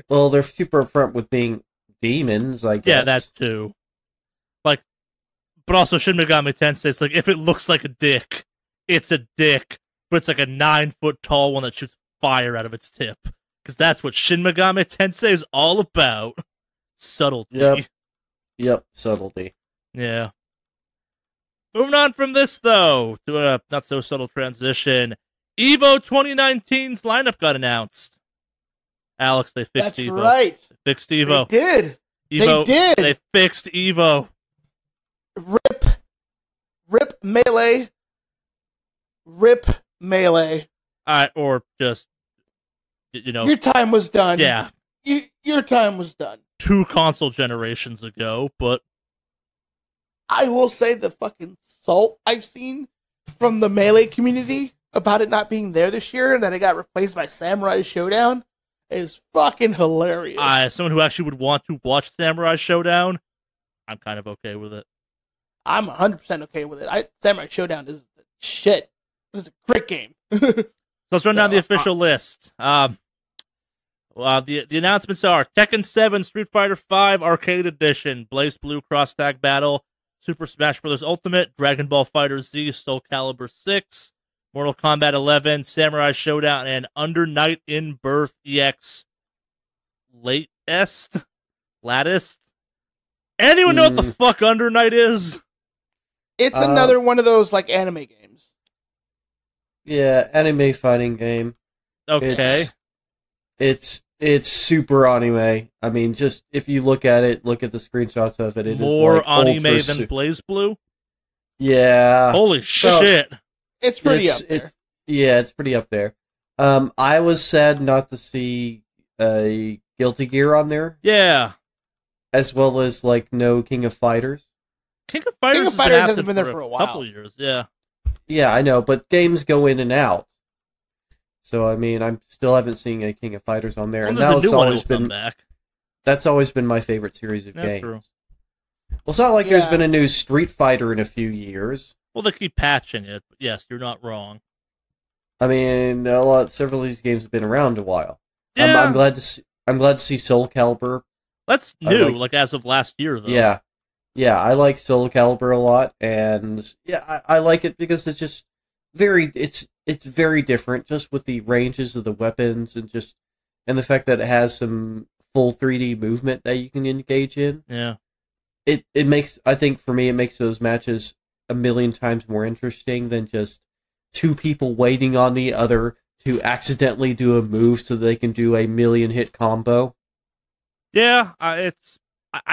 Well, they're super upfront with being demons, I guess. Yeah, that too. Like, but also Shin Megami Tensei, it's like, if it looks like a dick, it's a dick. But it's like a 9-foot tall one that shoots fire out of its tip. Because that's what Shin Megami Tensei is all about. Subtlety. Yep, subtlety. Yeah. Moving on from this, though, to a not-so-subtle transition. EVO 2019's lineup got announced. Alex, they fixed That's EVO. That's right. They fixed EVO. They did. EVO. They did. They fixed EVO. Rip Melee. Rip Melee. Or just, you know. Your time was done. Yeah. Your time was done. 2 console generations ago, but I will say the fucking salt I've seen from the Melee community about it not being there this year and that it got replaced by Samurai Showdown is fucking hilarious. as someone who actually would want to watch Samurai Showdown, I'm kind of okay with it. I'm 100% okay with it. Samurai Showdown is the shit. It's a great game. So let's run down the official list. The announcements are Tekken 7, Street Fighter 5 Arcade Edition, Blaze Blue Cross Tag Battle, Super Smash Bros. Ultimate, Dragon Ball Fighter Z, Soul Calibur 6, Mortal Kombat 11, Samurai Showdown, and Under Night in Birth EX Latest? Anyone know what the fuck Under Night is? It's another one of those like anime games. Yeah, anime fighting game. Okay. It's super anime. I mean, just if you look at it, look at the screenshots of it. It More is like anime than Blaze Blue? Yeah. Holy shit. It's pretty up there. It's pretty up there. I was sad not to see Guilty Gear on there. Yeah. As well as like no King of Fighters. King of Fighters hasn't been there for a while. Couple years, yeah. Yeah, I know, but games go in and out. So I mean, I still haven't seen a King of Fighters on there, and that's always been back. That's always been my favorite series of games. True. Well, it's not like there's been a new Street Fighter in a few years. Well, they keep patching it, but yes, you're not wrong. I mean, several of these games have been around a while. Yeah. I'm glad to see Soul Calibur. That's new, like as of last year, though. Yeah, I like Soul Calibur a lot, and yeah, I like it because it's just it's very different, just with the ranges of the weapons and the fact that it has some full 3D movement that you can engage in. Yeah, it makes, I think for me, it makes those matches a million times more interesting than just two people waiting on the other to accidentally do a move so they can do a 1,000,000 hit combo. Yeah, I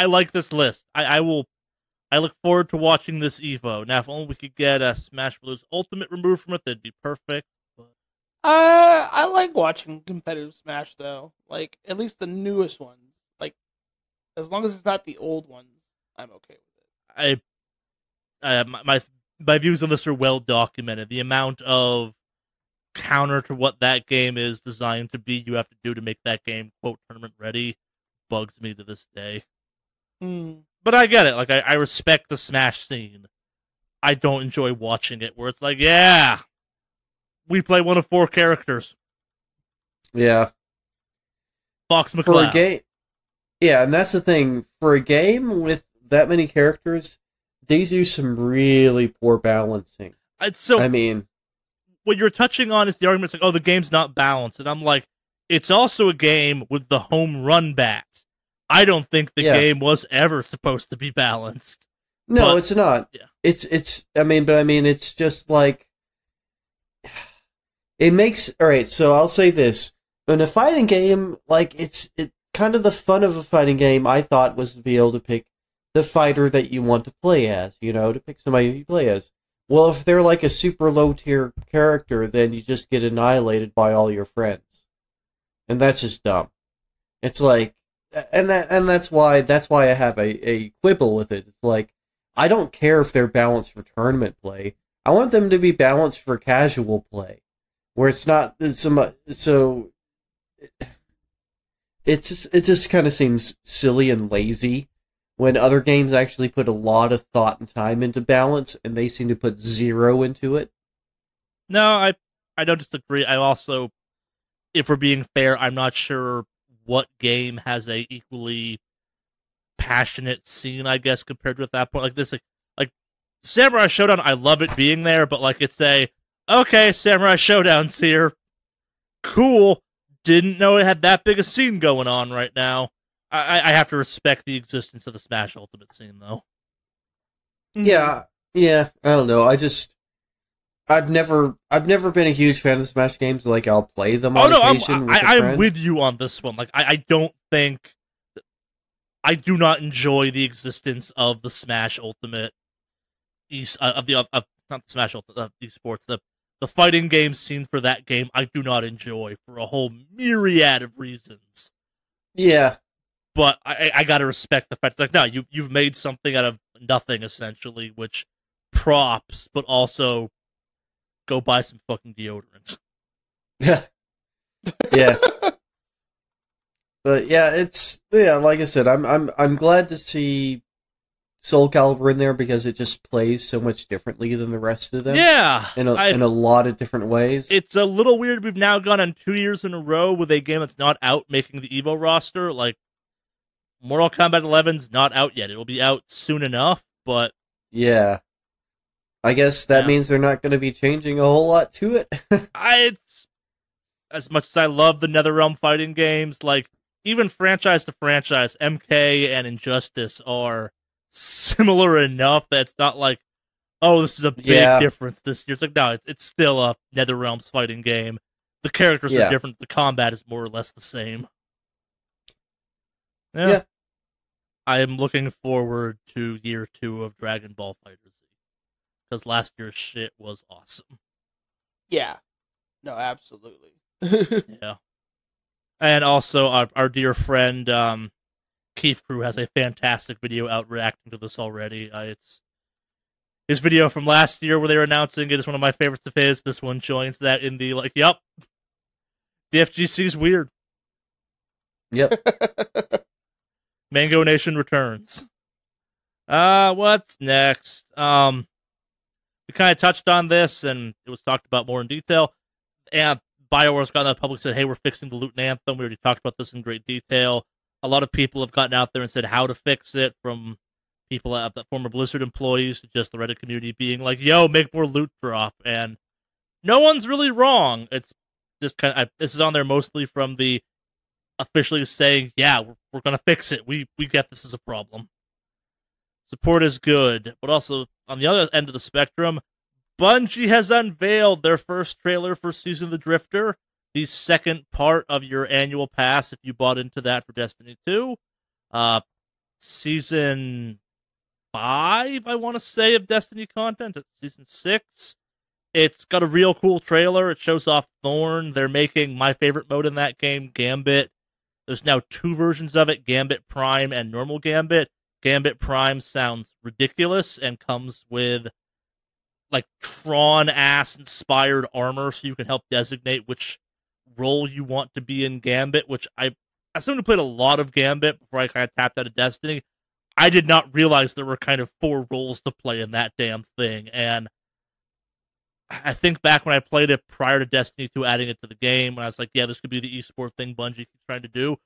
like this list. I look forward to watching this Evo. Now, if only we could get a Smash Bros. Ultimate removed from it, that'd be perfect. But... I like watching competitive Smash though. Like at least the newest ones. Like as long as it's not the old ones, I'm okay with it. My views on this are well documented. The amount of counter to what that game is designed to be, you have to do to make that game quote tournament ready, bugs me to this day. But I get it. Like I respect the Smash scene. I don't enjoy watching it where it's like, yeah, we play one of 4 characters. Yeah. Fox McCloud. For a game, yeah, and that's the thing. For a game with that many characters, they do some really poor balancing. I mean, what you're touching on is the argument, like, oh, the game's not balanced. And I'm like, it's also a game with the home run bat. I don't think the game was ever supposed to be balanced. No, but, it's not. Yeah. It's it's just like, it makes, alright, so I'll say this. In a fighting game, like, it kind of the fun of a fighting game, I thought, was to be able to pick the fighter that you want to play as, to pick somebody you play as. Well, if they're like a super low tier character, then you just get annihilated by all your friends. And that's just dumb. It's like, and that's why I have a quibble with it. It's like, I don't care if they're balanced for tournament play. I want them to be balanced for casual play, where it's not so. It just kind of seems silly and lazy when other games actually put a lot of thought and time into balance, and they seem to put 0 into it. No, I don't disagree. I also, if we're being fair, I'm not sure what game has a equally passionate scene, I guess, compared with that point. Like this, like Samurai Showdown, I love it being there, but like it's okay, Samurai Showdown's here. Cool. Didn't know it had that big a scene going on right now. I have to respect the existence of the Smash Ultimate scene, though. Yeah. I don't know. I've never been a huge fan of the Smash games. Like, I'll play them on occasion with a friend. I'm with you on this one. Like, I don't think... I do not enjoy the existence of the Smash Ultimate... not the Smash Ultimate, esports. The fighting game scene for that game, I do not enjoy for a whole myriad of reasons. Yeah. But I gotta respect the fact that, like, no, you've made something out of nothing, essentially, which props, but also go buy some fucking deodorant. Yeah. Yeah. But yeah, like I said, I'm glad to see Soul Calibur in there because it just plays so much differently than the rest of them. Yeah. In a lot of different ways. It's a little weird we've now gone on 2 years in a row with a game that's not out making the EVO roster. Like, Mortal Kombat 11's not out yet. It'll be out soon enough, but... Yeah. I guess that means they're not going to be changing a whole lot to it. It's... As much as I love the NetherRealm fighting games, like, even franchise to franchise, MK and Injustice are similar enough that it's not like, oh, this is a big difference this year. It's like, no, it's still a NetherRealm's fighting game. The characters are different. The combat is more or less the same. Yeah. I am looking forward to year 2 of Dragon Ball FighterZ. Because last year's shit was awesome. Yeah. No, absolutely. Yeah. And also, our dear friend, Keith Crew has a fantastic video out reacting to this already. It's his video from last year where they were announcing it is one of my favorites of his. This one joins that in the, like, yep. The FGC's weird. Yep. Mango Nation returns. What's next? We kind of touched on this, and it was talked about more in detail. And BioWare's gotten out public said, hey, we're fixing the Luton Anthem. We already talked about this in great detail. A lot of people have gotten out there and said how to fix it, from people that former Blizzard employees to just the Reddit community being like, yo, make more loot drop. And no one's really wrong. It's just this is on there mostly from the officially saying, yeah, we're going to fix it. We get this as a problem. Support is good. But also, on the other end of the spectrum, Bungie has unveiled their first trailer for Season of the Drifter, the second part of your annual pass if you bought into that for Destiny 2. Season 5, I want to say, of Destiny content. It's Season 6. It's got a real cool trailer. It shows off Thorn. They're making my favorite mode in that game, Gambit. There's now 2 versions of it, Gambit Prime and normal Gambit. Gambit Prime sounds ridiculous and comes with like Tron-ass inspired armor so you can help designate which role you want to be in Gambit, which as someone who played a lot of Gambit before I kind of tapped out of Destiny, I did not realize there were kind of 4 roles to play in that damn thing. And I think back when I played it prior to Destiny 2 adding it to the game, when I was like, yeah, this could be the esport thing Bungie keeps trying to do.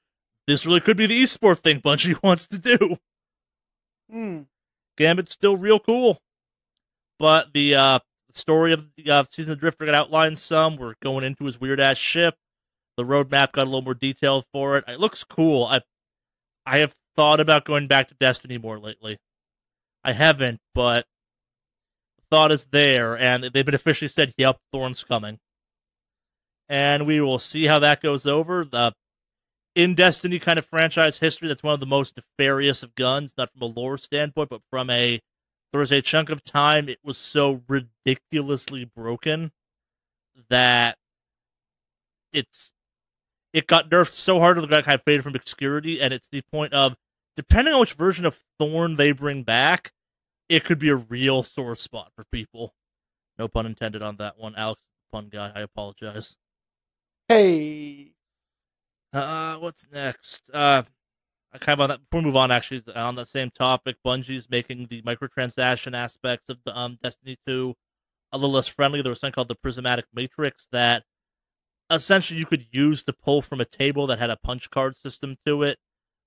This really could be the esport thing Bungie wants to do. Gambit's still real cool. But the story of the Season of the Drifter got outlined some. We're going into his weird-ass ship. The roadmap got a little more detailed for it. It looks cool. I have thought about going back to Destiny more lately. I haven't, but the thought is there, and they've been officially said, yep, Thorn's coming. And we will see how that goes over. In Destiny kind of franchise history, that's one of the most nefarious of guns, not from a lore standpoint, but from there was a chunk of time it was so ridiculously broken that it got nerfed so hard that it got kind of faded from obscurity, and it's the point of, depending on which version of Thorn they bring back, it could be a real sore spot for people. No pun intended on that one. Alex is the pun guy. I apologize. Hey. What's next? I kind of on that, before we move on, actually, on that same topic, Bungie's making the microtransaction aspects of the Destiny 2 a little less friendly. There was something called the Prismatic Matrix that essentially you could use to pull from a table that had a punch card system to it.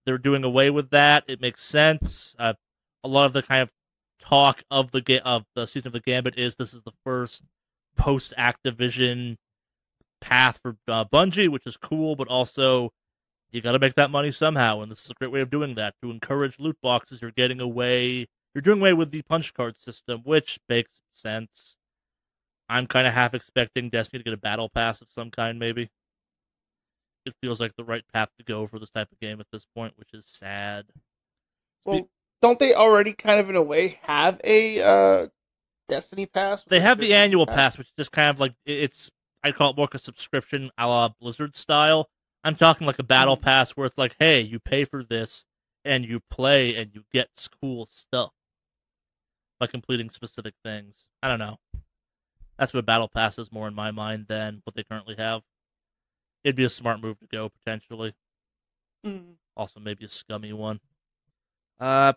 They're doing away with that. It makes sense. A lot of the kind of talk of the Season of the Gambit is this is the first post-Activision path for Bungie, which is cool, but also you got to make that money somehow, and this is a great way of doing that. To encourage loot boxes, you're doing away with the punch card system, which makes sense. I'm kind of half expecting Destiny to get a battle pass of some kind, maybe. It feels like the right path to go for this type of game at this point, which is sad. Well, don't they already kind of, in a way, have a Destiny pass? They have the annual pass, which is just kind of like, I'd call it more like a subscription a la Blizzard style. I'm talking like a battle pass where it's like, hey, you pay for this, and you play, and you get cool stuff by completing specific things. I don't know. That's what a battle pass is more in my mind than what they currently have. It'd be a smart move to go, potentially. Also, maybe a scummy one. While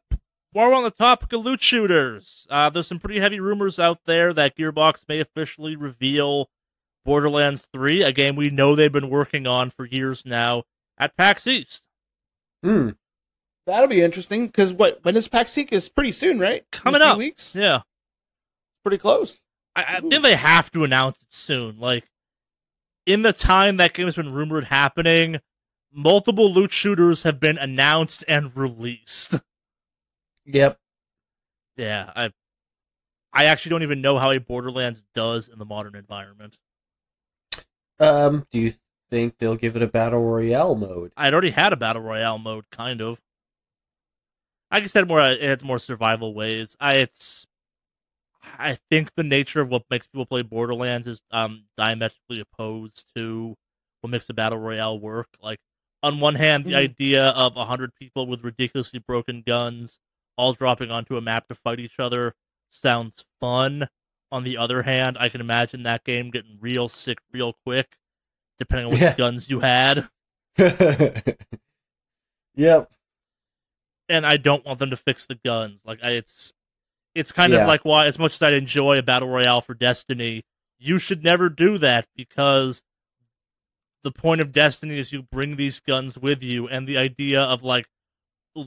we're on the topic of loot shooters, there's some pretty heavy rumors out there that Gearbox may officially reveal Borderlands 3, a game we know they've been working on for years now, at PAX East. That'll be interesting, because when is PAX East? Is pretty soon, right? It's coming up. Weeks? Yeah. Pretty close. I think they have to announce it soon. Like, in the time that game has been rumored happening, multiple loot shooters have been announced and released. Yep. Yeah, I actually don't even know how a Borderlands does in the modern environment. Do you think they'll give it a Battle Royale mode? I'd already had a Battle Royale mode, kind of. I guess it had more survival ways. I think the nature of what makes people play Borderlands is diametrically opposed to what makes a Battle Royale work. Like, on one hand, the idea of 100 people with ridiculously broken guns all dropping onto a map to fight each other sounds fun. On the other hand, I can imagine that game getting real sick real quick, depending on what guns you had. Yep. And I don't want them to fix the guns. Like, it's kind of like why, as much as I'd enjoy a Battle Royale for Destiny, you should never do that, because the point of Destiny is you bring these guns with you, and the idea of, like,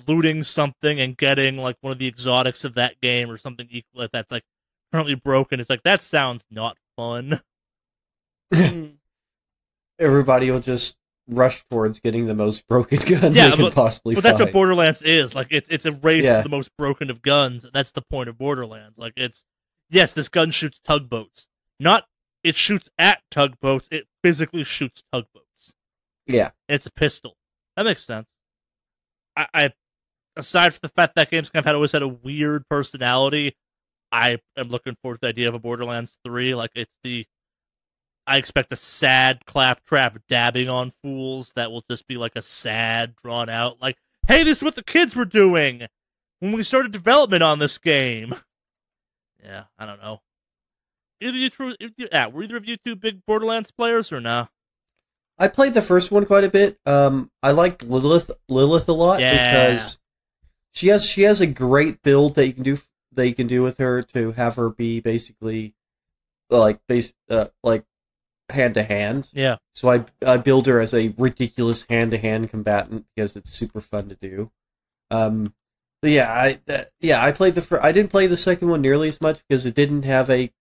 looting something and getting, like, one of the exotics of that game or something equal like that's, like, currently broken, it's like, that sounds not fun. Everybody will just rush towards getting the most broken gun they can possibly find. But that's what Borderlands is. Like, it's a race of the most broken of guns. That's the point of Borderlands. Like, yes, this gun shoots tugboats. Not it shoots at tugboats, it physically shoots tugboats. Yeah. And it's a pistol. That makes sense. I aside from the fact that game's kind of always had a weird personality, I am looking forward to the idea of a Borderlands 3. Like, I expect a sad claptrap dabbing on fools that will just be like a sad, drawn out, like, hey, this is what the kids were doing when we started development on this game. Yeah, I don't know. Were either of you two big Borderlands players or no? I played the first one quite a bit. I liked Lilith a lot because she has a great build that you can do with her to have her be basically like hand to hand. Yeah. So I build her as a ridiculous hand to hand combatant because it's super fun to do. But I played I didn't play the second one nearly as much because it didn't have a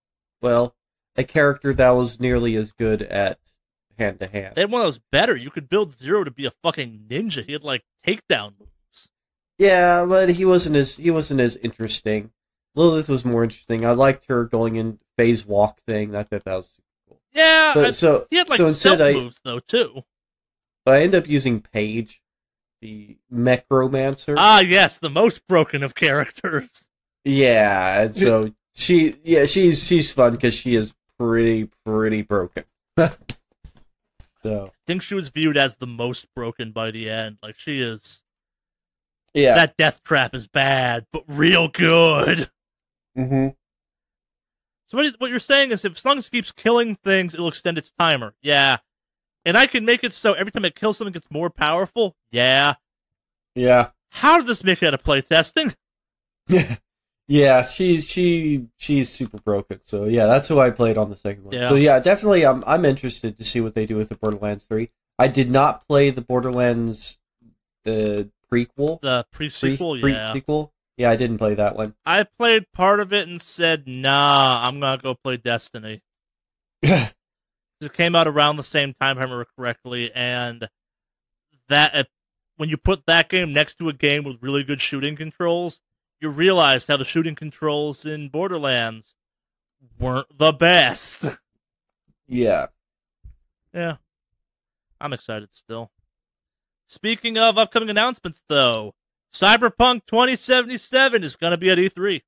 character that was nearly as good at hand to hand. They had one that was better. You could build Zero to be a fucking ninja. He had like takedown moves. Yeah, but he wasn't as interesting. Lilith was more interesting. I liked her going in phase walk thing. I thought that was super cool. Yeah, but he had like stealth moves though too. But I ended up using Paige, the Necromancer. Ah, yes, the most broken of characters. Yeah, and so she's fun because she is pretty broken. So I think she was viewed as the most broken by the end. Like, she is. Yeah, that death trap is bad, but real good. Mm-hmm. So what you're saying is, if as long as it keeps killing things, it'll extend its timer. Yeah, and I can make it so every time it kills something, it gets more powerful. Yeah. How did this make it out of playtesting? Yeah, she's super broken. So yeah, that's who I played on the second one. Yeah. So yeah, definitely I'm interested to see what they do with the Borderlands 3. I did not play the Borderlands prequel. The pre-sequel, pre-sequel. Yeah, I didn't play that one. I played part of it and said, nah, I'm gonna go play Destiny. It came out around the same time, if I remember correctly, and that when you put that game next to a game with really good shooting controls, you realize how the shooting controls in Borderlands weren't the best. Yeah. Yeah. I'm excited still. Speaking of upcoming announcements, though, Cyberpunk 2077 is going to be at E3.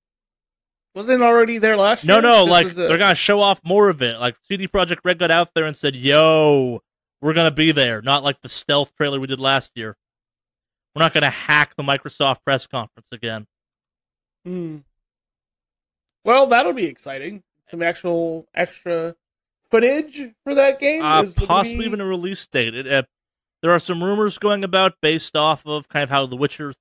Wasn't it already there last year? No, they're going to show off more of it. Like, CD Projekt Red got out there and said, yo, we're going to be there. Not like the stealth trailer we did last year. We're not going to hack the Microsoft press conference again. Well, that'll be exciting. Some actual extra footage for that game? Possibly even a release date. There are some rumors going about based off of kind of how the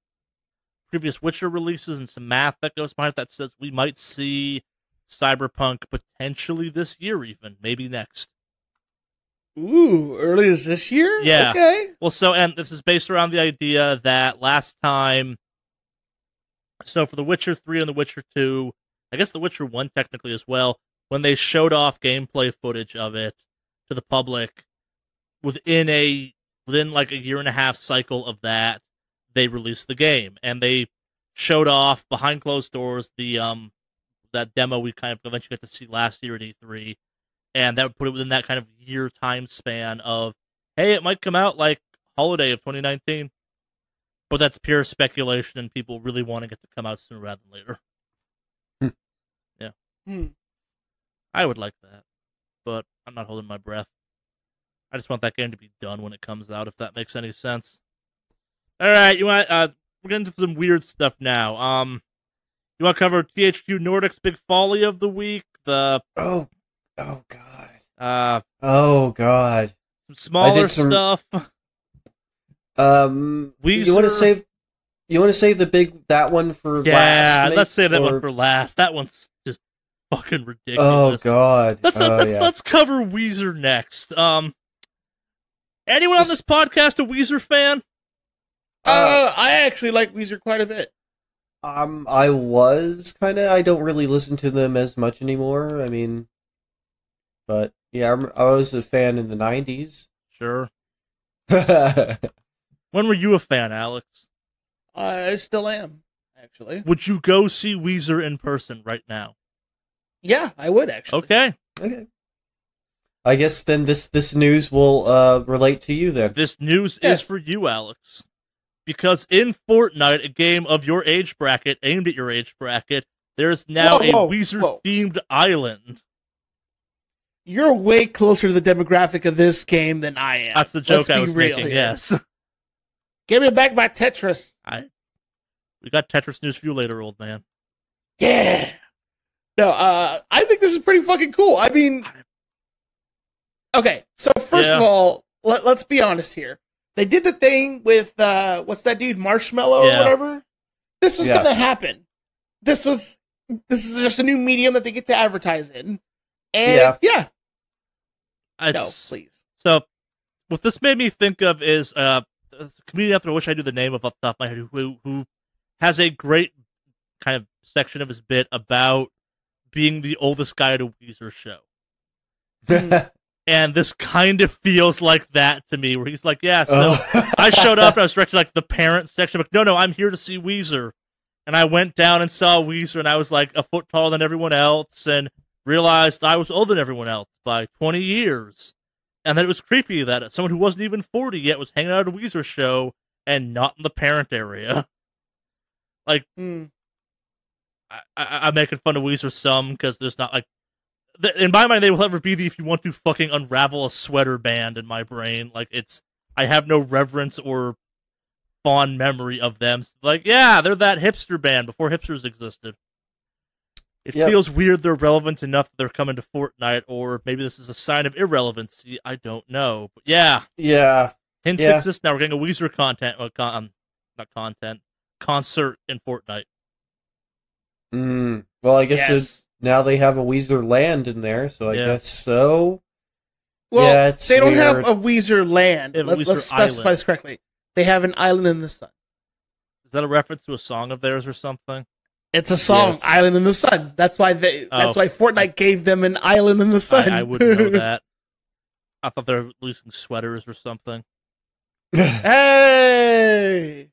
previous Witcher releases and some math that goes behind it that says we might see Cyberpunk potentially this year even, maybe next. Ooh, early as this year? Yeah. Okay. Well, and this is based around the idea that last time, so for The Witcher 3 and The Witcher 2, I guess The Witcher 1 technically as well, when they showed off gameplay footage of it to the public, within like a year and a half cycle of that, they released the game. And they showed off behind closed doors that demo we kind of eventually got to see last year at E3. And that would put it within that kind of year time span of, hey, it might come out like holiday of 2019. But that's pure speculation and people really wanting it to come out sooner rather than later. Yeah. I would like that. But I'm not holding my breath. I just want that game to be done when it comes out, if that makes any sense. Alright, we're getting into some weird stuff now. You want to cover THQ Nordic's big folly of the week? Oh god. Some smaller stuff. You want to save that one for last? Yeah, let's save that one for last. That one's just fucking ridiculous. Oh god. Let's cover Weezer next. Anyone on this podcast a Weezer fan? I actually like Weezer quite a bit. I was I don't really listen to them as much anymore. I mean, but yeah, I was a fan in the 90s. Sure. When were you a fan, Alex? I still am, actually. Would you go see Weezer in person right now? Yeah, I would actually. Okay. I guess then this news will relate to you then. This news is for you, Alex. Because in Fortnite, a game of your age bracket, aimed at your age bracket, there's now a Weezer-themed island. You're way closer to the demographic of this game than I am. That's the joke I was making, yes. Give me back my Tetris. We got Tetris news for you later, old man. Yeah. No, I think this is pretty fucking cool. I mean, okay, so first of all, let's be honest here. They did the thing with, what's that dude, Marshmallow or whatever? This was going to happen. This is just a new medium that they get to advertise in. And, no, please. So, what this made me think of is a comedian after I wish I knew the name of off the top of my head, who has a great kind of section of his bit about being the oldest guy at a Weezer show. And this kind of feels like that to me, where he's like, yeah, so I showed up and I was directed like the parent section. I'm like, no, I'm here to see Weezer. And I went down and saw Weezer, and I was like a foot taller than everyone else, and realized I was older than everyone else by 20 years. And then it was creepy that someone who wasn't even 40 yet was hanging out at a Weezer show and not in the parent area. Like, I'm making fun of Weezer some, because there's not, like, in my mind, they will never be the if you want to fucking unravel a sweater band in my brain. Like, I have no reverence or fond memory of them. Like, yeah, they're that hipster band before hipsters existed. It feels weird they're relevant enough that they're coming to Fortnite, or maybe this is a sign of irrelevancy. I don't know. But yeah. Hints exist now. We're getting a Weezer concert in Fortnite. Well, I guess now they have a Weezer land in there, so I guess so. Well, they don't have a Weezer land. Let's specify this correctly. They have an island in the sun. Is that a reference to a song of theirs or something? It's a song, Island in the Sun. That's why Fortnite gave them an island in the sun. I wouldn't know that. I thought they were releasing sweaters or something. Hey!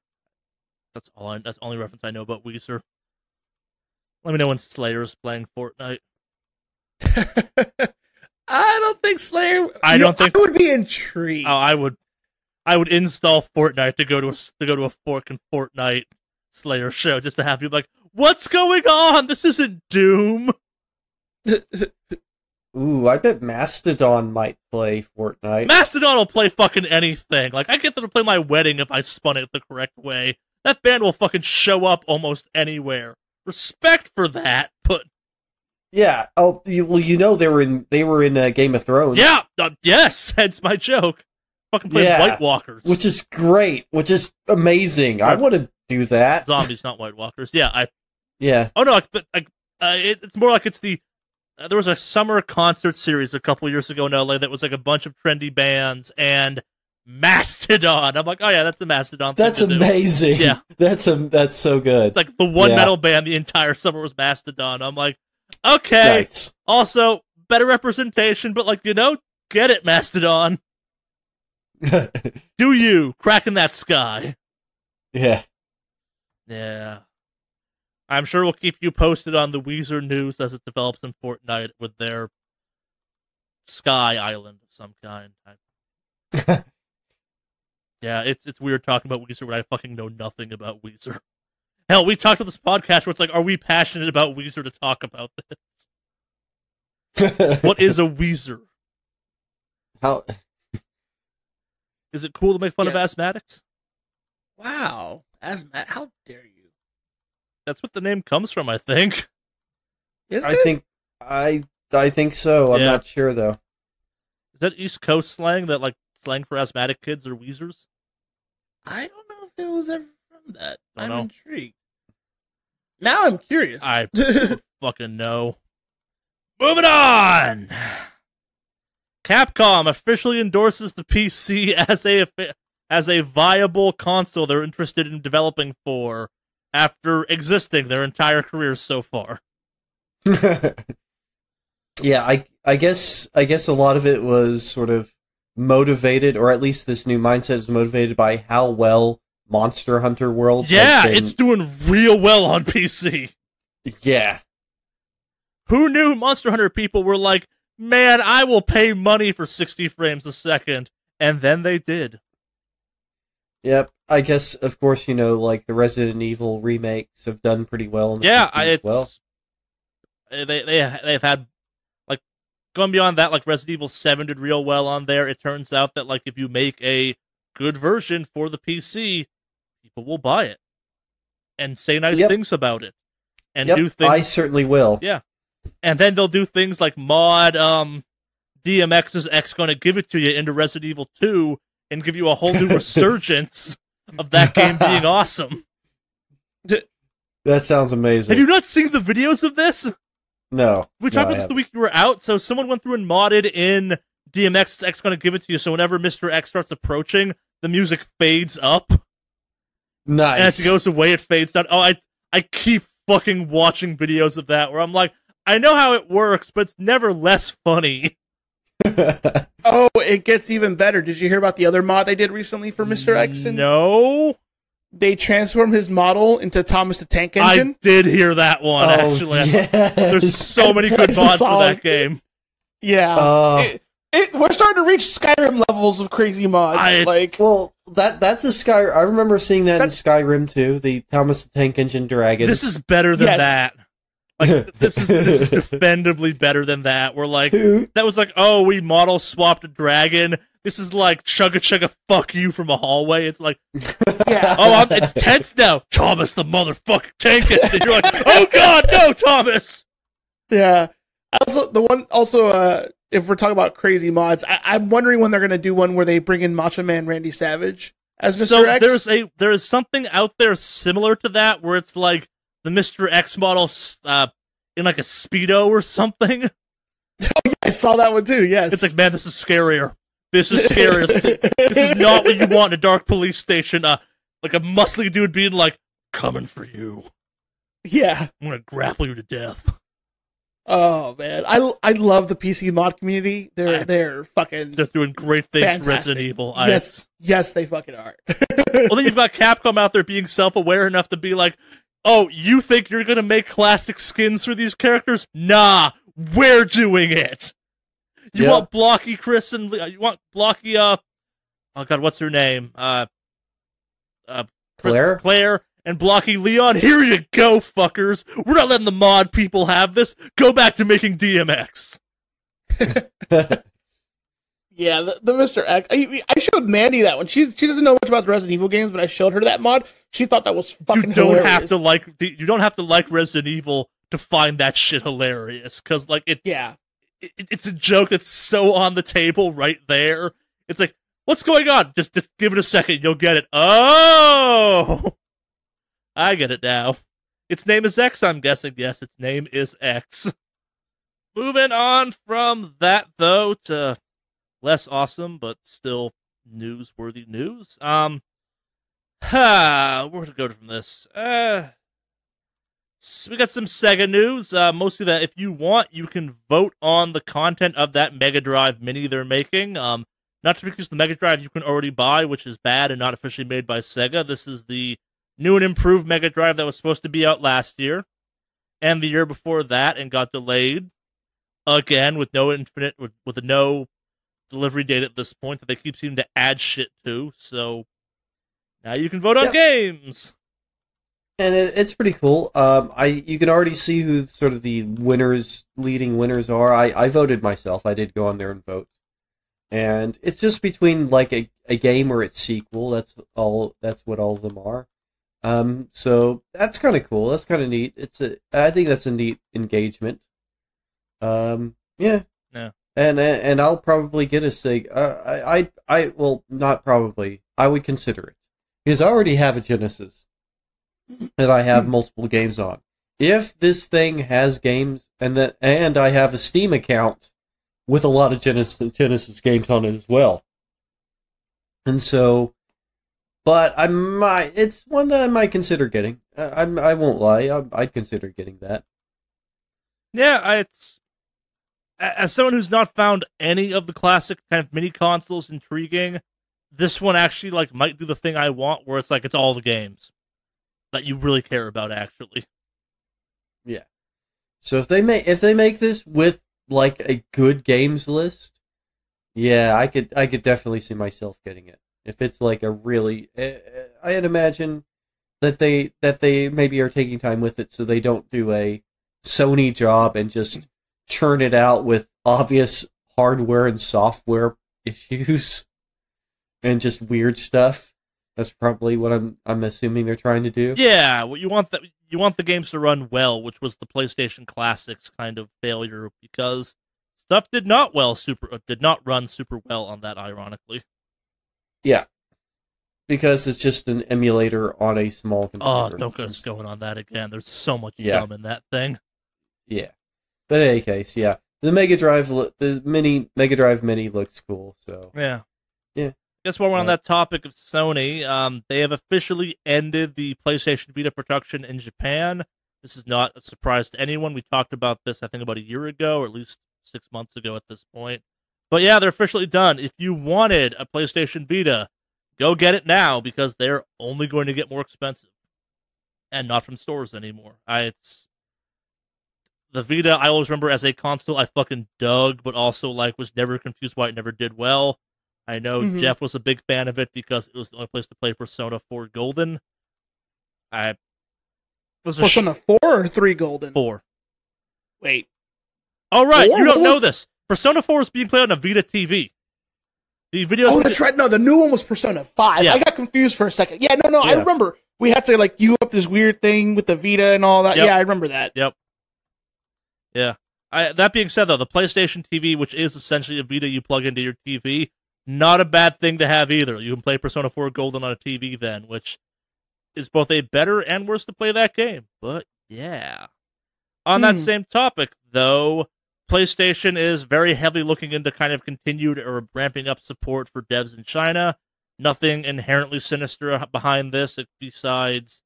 That's the only reference I know about Weezer. Let me know when Slayer's playing Fortnite. I don't think Slayer. I would be intrigued. Oh, I would install Fortnite to go to a fucking Fortnite Slayer show just to have people like, what's going on? This isn't Doom. Ooh, I bet Mastodon might play Fortnite. Mastodon will play fucking anything. Like, I get them to play my wedding if I spun it the correct way. That band will fucking show up almost anywhere. Respect for that, but yeah. Oh, you know they were in Game of Thrones. Yeah. Yes. That's my joke. Fucking play White Walkers, which is great, which is amazing. I want to do that. Zombies, not White Walkers. Yeah. Yeah. Oh no, it's more like it's the. There was a summer concert series a couple years ago in LA that was like a bunch of trendy bands and Mastodon. I'm like, oh yeah, that's the Mastodon thing. That's amazing. Yeah. That's so good. It's like the one metal band the entire summer was Mastodon. I'm like, okay. Nice. Also, better representation, but like, get it, Mastodon. Do you cracking that sky? Yeah. Yeah. I'm sure we'll keep you posted on the Weezer news as it develops in Fortnite with their Sky Island of some kind. Yeah, it's weird talking about Weezer when I fucking know nothing about Weezer. Hell, we talked about this podcast where it's like, are we passionate about Weezer to talk about this? What is a Weezer? How is it cool to make fun of asthmatics? Wow, how dare you? That's what the name comes from, I think. I think so. I'm not sure though. Is that East Coast slang, that like slang for asthmatic kids or Weezers? I don't know if it was ever from that. I'm know. intrigued. Now I'm curious. I don't fucking know. Moving on! Capcom officially endorses the PC as a viable console they're interested in developing for after existing their entire careers so far. Yeah, I guess a lot of it was sort of motivated, or at least this new mindset is motivated by how well Monster Hunter World it's doing real well on PC. Yeah. who knew Monster Hunter people were like, man, I will pay money for 60 frames a second. And then they did. Yep. I guess, of course, like the Resident Evil remakes have done pretty well. In the PC as well. They've had, like, going beyond that, like Resident Evil 7 did real well on there. It turns out that, like, if you make a good version for the PC, people will buy it and say nice things about it and do things. I certainly will. Yeah. And then they'll do things like mod DMX's X Gonna Give It To You into Resident Evil 2 and give you a whole new resurgence of that game being awesome. That sounds amazing. Have you not seen the videos of this? No. We talked about this the week you were out, so someone went through and modded in DMX's X Gonna Give It To You, so whenever Mr. X starts approaching, the music fades up. Nice. And as he goes away, it fades down. Oh, I keep fucking watching videos of that where I'm like, I know how it works, but it's never less funny. Oh, it gets even better. Did you hear about the other mod they did recently for Mr. X? No. They transformed his model into Thomas the Tank Engine. I did hear that one, actually. Yes. There's so many good mods for that game. Yeah. We're starting to reach Skyrim levels of crazy mods. Well, that's a Skyrim. I remember seeing that in Skyrim too. The Thomas the Tank Engine dragon. This is better than that. Like this is defendably better than that. We're like that was like, oh, we model swapped a dragon. This is like chugga chugga fuck you from a hallway. It's like, it's tense now. Thomas the motherfucking Tank Engine. You're like, oh god, no, Thomas. Yeah. If we're talking about crazy mods, I'm wondering when they're going to do one where they bring in Macho Man Randy Savage as Mr. X. There is something out there similar to that where it's like the Mr. X model in like a Speedo or something. Oh, yeah, I saw that one too, yes. It's like, man, this is scarier. This is scarier. This is not what you want in a dark police station. Like a muscly dude being like, coming for you. Yeah. I'm going to grapple you to death. Oh man, I love the PC mod community. They're doing great things fantastic. for Resident Evil. Yes, they fucking are. Well, then you've got Capcom out there being self-aware enough to be like, "Oh, you think you're gonna make classic skins for these characters? Nah, we're doing it. You want blocky Chris and you want blocky oh god, what's her name? Claire. And blocky Leon, here you go, fuckers. We're not letting the mod people have this. Go back to making DMX. Yeah, the Mr. X. I showed Mandy that one. She doesn't know much about the Resident Evil games, but I showed her that mod. She thought that was fucking hilarious. You don't have to like Resident Evil to find that shit hilarious. Because, like, it's a joke that's so on the table right there. It's like, what's going on? Just give it a second. You'll get it. Oh! I get it now. Its name is X, I'm guessing. Yes, its name is X. Moving on from that, though, to less awesome, but still newsworthy news. Where to go from this? So we got some Sega news. Mostly that if you want, you can vote on the content of that Mega Drive Mini they're making. Not to because the Mega Drive you can already buy, which is bad and not officially made by Sega. This is the new and improved Mega Drive that was supposed to be out last year, and the year before that, and got delayed again with no delivery date at this point that they keep seeming to add shit to. So now you can vote on games, and it's pretty cool. You can already see who sort of the leading winners are. I voted myself. I did go on there and vote, and it's just between like a game or its sequel. That's what all of them are. So that's kind of cool. That's kind of neat. I think that's a neat engagement. Yeah. And I'll probably get a Sega. Well, not probably. I would consider it because I already have a Genesis that I have multiple games on. If this thing has games and I have a Steam account with a lot of Genesis games on it as well, and so. But it's one that I might consider getting. I won't lie, I'd consider getting that. Yeah, it's as someone who's not found any of the classic kind of mini consoles intriguing, this one actually like might do the thing I want, where it's like it's all the games that you really care about, actually. Yeah. So if they make this with like a good games list, yeah, I could definitely see myself getting it. If it's like a really, I'd imagine that they maybe are taking time with it, so they don't do a Sony job and just churn it out with obvious hardware and software issues and just weird stuff. That's probably what I'm assuming they're trying to do. Yeah, well, you want the games to run well, which was the PlayStation Classics kind of failure because stuff did not run super well on that. Ironically, yeah, because it's just an emulator on a small computer. Oh, don't get us going on that again. There's so much dumb in that thing. Yeah, but in any case, yeah, the mini Mega Drive Mini looks cool. So yeah. Guess while we're Yeah. on that topic of Sony, they have officially ended the PlayStation Vita production in Japan. This is not a surprise to anyone. We talked about this, I think, about a year ago, or at least 6 months ago at this point. But yeah, they're officially done. If you wanted a PlayStation Vita, go get it now because they're only going to get more expensive, and not from stores anymore. It's the Vita. I always remember as a console I fucking dug, but also like was never confused why it never did well. I know Jeff was a big fan of it because it was the only place to play Persona 4 Golden. Persona 4 or 3 Golden? 4. Wait. Oh, right. 4? You don't know this. Persona 4 is being played on a Vita TV. The video. Oh, that's right. No, the new one was Persona 5. Yeah. I got confused for a second. Yeah, no, I Yeah. remember. We had to, like, queue up this weird thing with the Vita and all that. Yep. Yeah, I remember that. Yep. Yeah. That being said, though, the PlayStation TV, which is essentially a Vita you plug into your TV, not a bad thing to have either. You can play Persona 4 Golden on a TV then, which is both a better and worse to play that game. But yeah. On that same topic, though, PlayStation is very heavily looking into kind of continued or ramping up support for devs in China. Nothing inherently sinister behind this besides,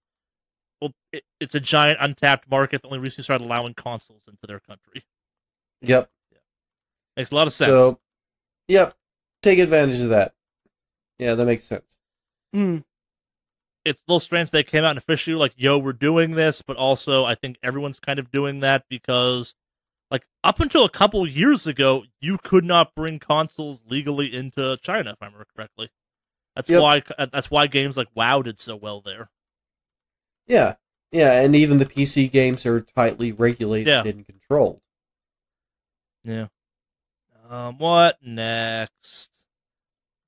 well, it's a giant untapped market that only recently started allowing consoles into their country. Yep. Makes a lot of sense. So, yep. Take advantage of that. Yeah, that makes sense. It's a little strange they came out and officially like, yo, we're doing this, but also I think everyone's kind of doing that because, like, up until a couple years ago, you could not bring consoles legally into China, if I remember correctly. That's why games like WoW did so well there. Yeah. Yeah, and even the PC games are tightly regulated and controlled. Yeah. What next?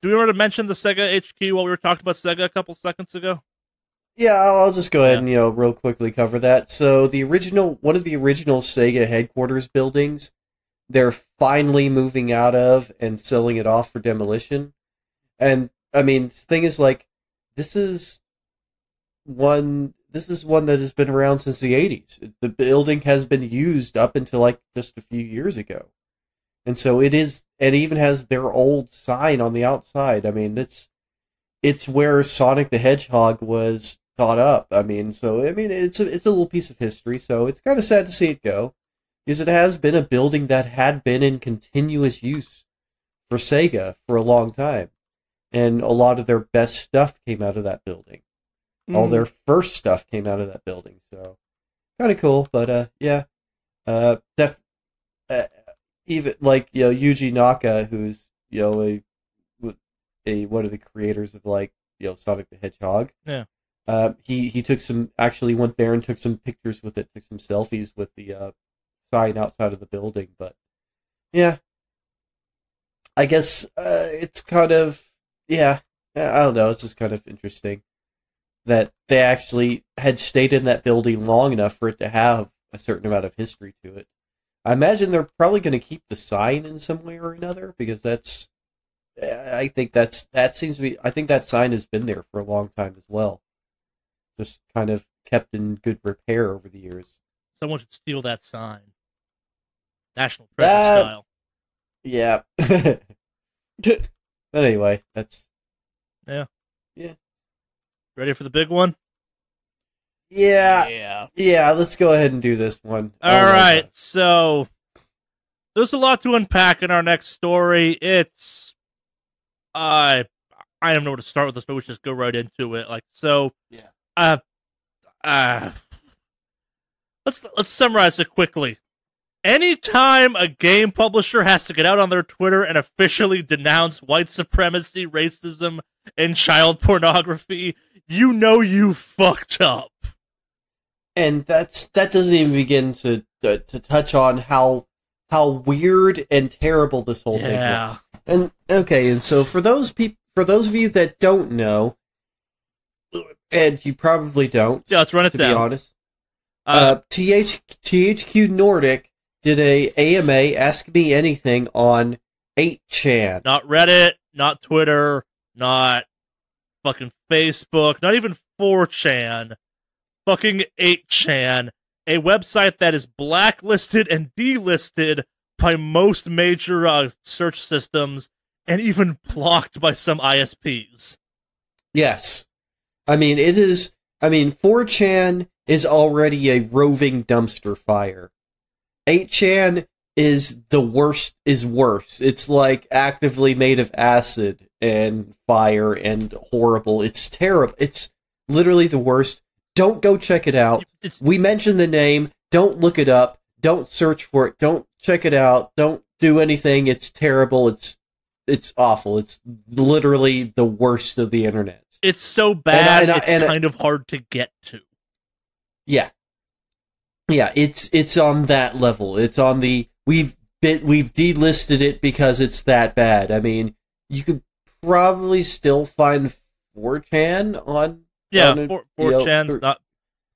Do we want to mention the Sega HQ while we were talking about Sega a couple seconds ago? Yeah, I'll just go ahead and real quickly cover that. So one of the original Sega headquarters buildings, they're finally moving out of and selling it off for demolition. And I mean, the thing is, like, this is one that has been around since the 80s. The building has been used up until like just a few years ago. And so it even has their old sign on the outside. I mean, it's where Sonic the Hedgehog was thought up. I mean, it's a little piece of history. So it's kind of sad to see it go, because it has been a building that had been in continuous use for Sega for a long time, and a lot of their best stuff came out of that building. All their first stuff came out of that building. So kind of cool. But even like Yuji Naka, who's a one of the creators of like Sonic the Hedgehog. Yeah. He went there and took some pictures with it, took some selfies with the sign outside of the building. But yeah, I guess it's kind of I don't know. It's just kind of interesting that they actually had stayed in that building long enough for it to have a certain amount of history to it. I imagine they're probably going to keep the sign in some way or another, because I think that sign has been there for a long time as well. Just kind of kept in good repair over the years. Someone should steal that sign. National treasure style. Yeah. But anyway, that's... Yeah. Yeah. Ready for the big one? Yeah, let's go ahead and do this one. All right, so there's a lot to unpack in our next story. It's I don't know where to start with this, but we should just go right into it. Let's summarize it quickly. Anytime a game publisher has to get out on their Twitter and officially denounce white supremacy, racism, and child pornography, you know you fucked up. And that doesn't even begin to touch on how weird and terrible this whole thing was. And okay, and so for those of you that don't know, and you probably don't, yeah, let's run it to down. be honest. THQ Nordic did a AMA Ask Me Anything on 8chan. Not Reddit, not Twitter, not fucking Facebook, not even 4chan. Fucking 8chan, a website that is blacklisted and delisted by most major search systems, and even blocked by some ISPs. Yes. I mean, 4chan is already a roving dumpster fire. 8chan is worse. It's like actively made of acid and fire and horrible. It's terrible. It's literally the worst. Don't go check it out. We mentioned the name. Don't look it up. Don't search for it. Don't check it out. Don't do anything. It's terrible. It's awful. It's literally the worst of the internet. It's so bad, it's kind of hard to get to. Yeah. Yeah, it's on that level. It's on the we've delisted it because it's that bad. I mean, you could probably still find 4chan on. Yeah,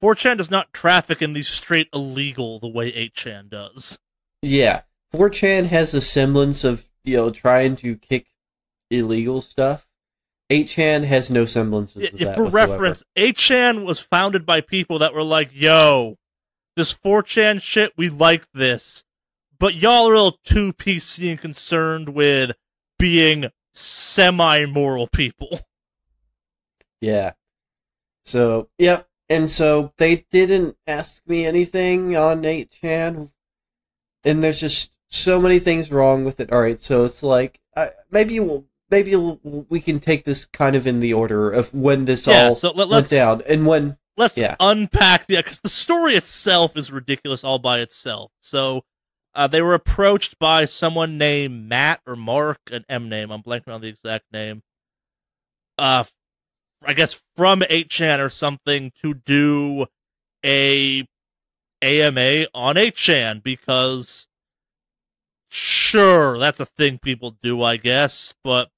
4chan does not traffic in the straight illegal the way 8chan does. Yeah, 4chan has a semblance of trying to kick illegal stuff. 8chan has no semblances of that for whatsoever. reference, 8chan was founded by people that were like, yo, this 4chan shit, we like this, but y'all are a little too PC and concerned with being semi-moral people. Yeah. So, yep. And so they didn't ask me anything on 8chan, and there's just so many things wrong with it. All right, so it's like maybe we can take this kind of in the order of when this all went down, and when let's unpack because the story itself is ridiculous all by itself. So they were approached by someone named Matt or Mark, an M name. I'm blanking on the exact name. I guess from 8chan or something to do a AMA on 8chan because sure, that's a thing people do, I guess, but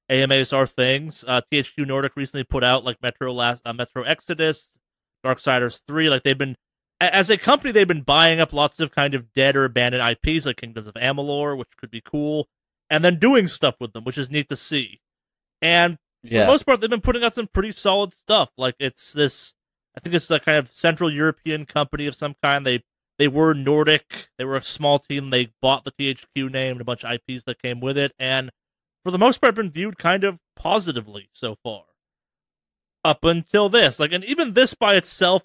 AMAs are things. THQ Nordic recently put out like Metro Exodus, Darksiders 3, like they've been as a company they've been buying up lots of kind of dead or abandoned IPs like Kingdoms of Amalur, which could be cool, and then doing stuff with them, which is neat to see. And for the most part, they've been putting out some pretty solid stuff. Like I think it's a kind of Central European company of some kind. They were Nordic. They were a small team. They bought the THQ name and a bunch of IPs that came with it. And for the most part, been viewed kind of positively so far. Up until this. And even this by itself,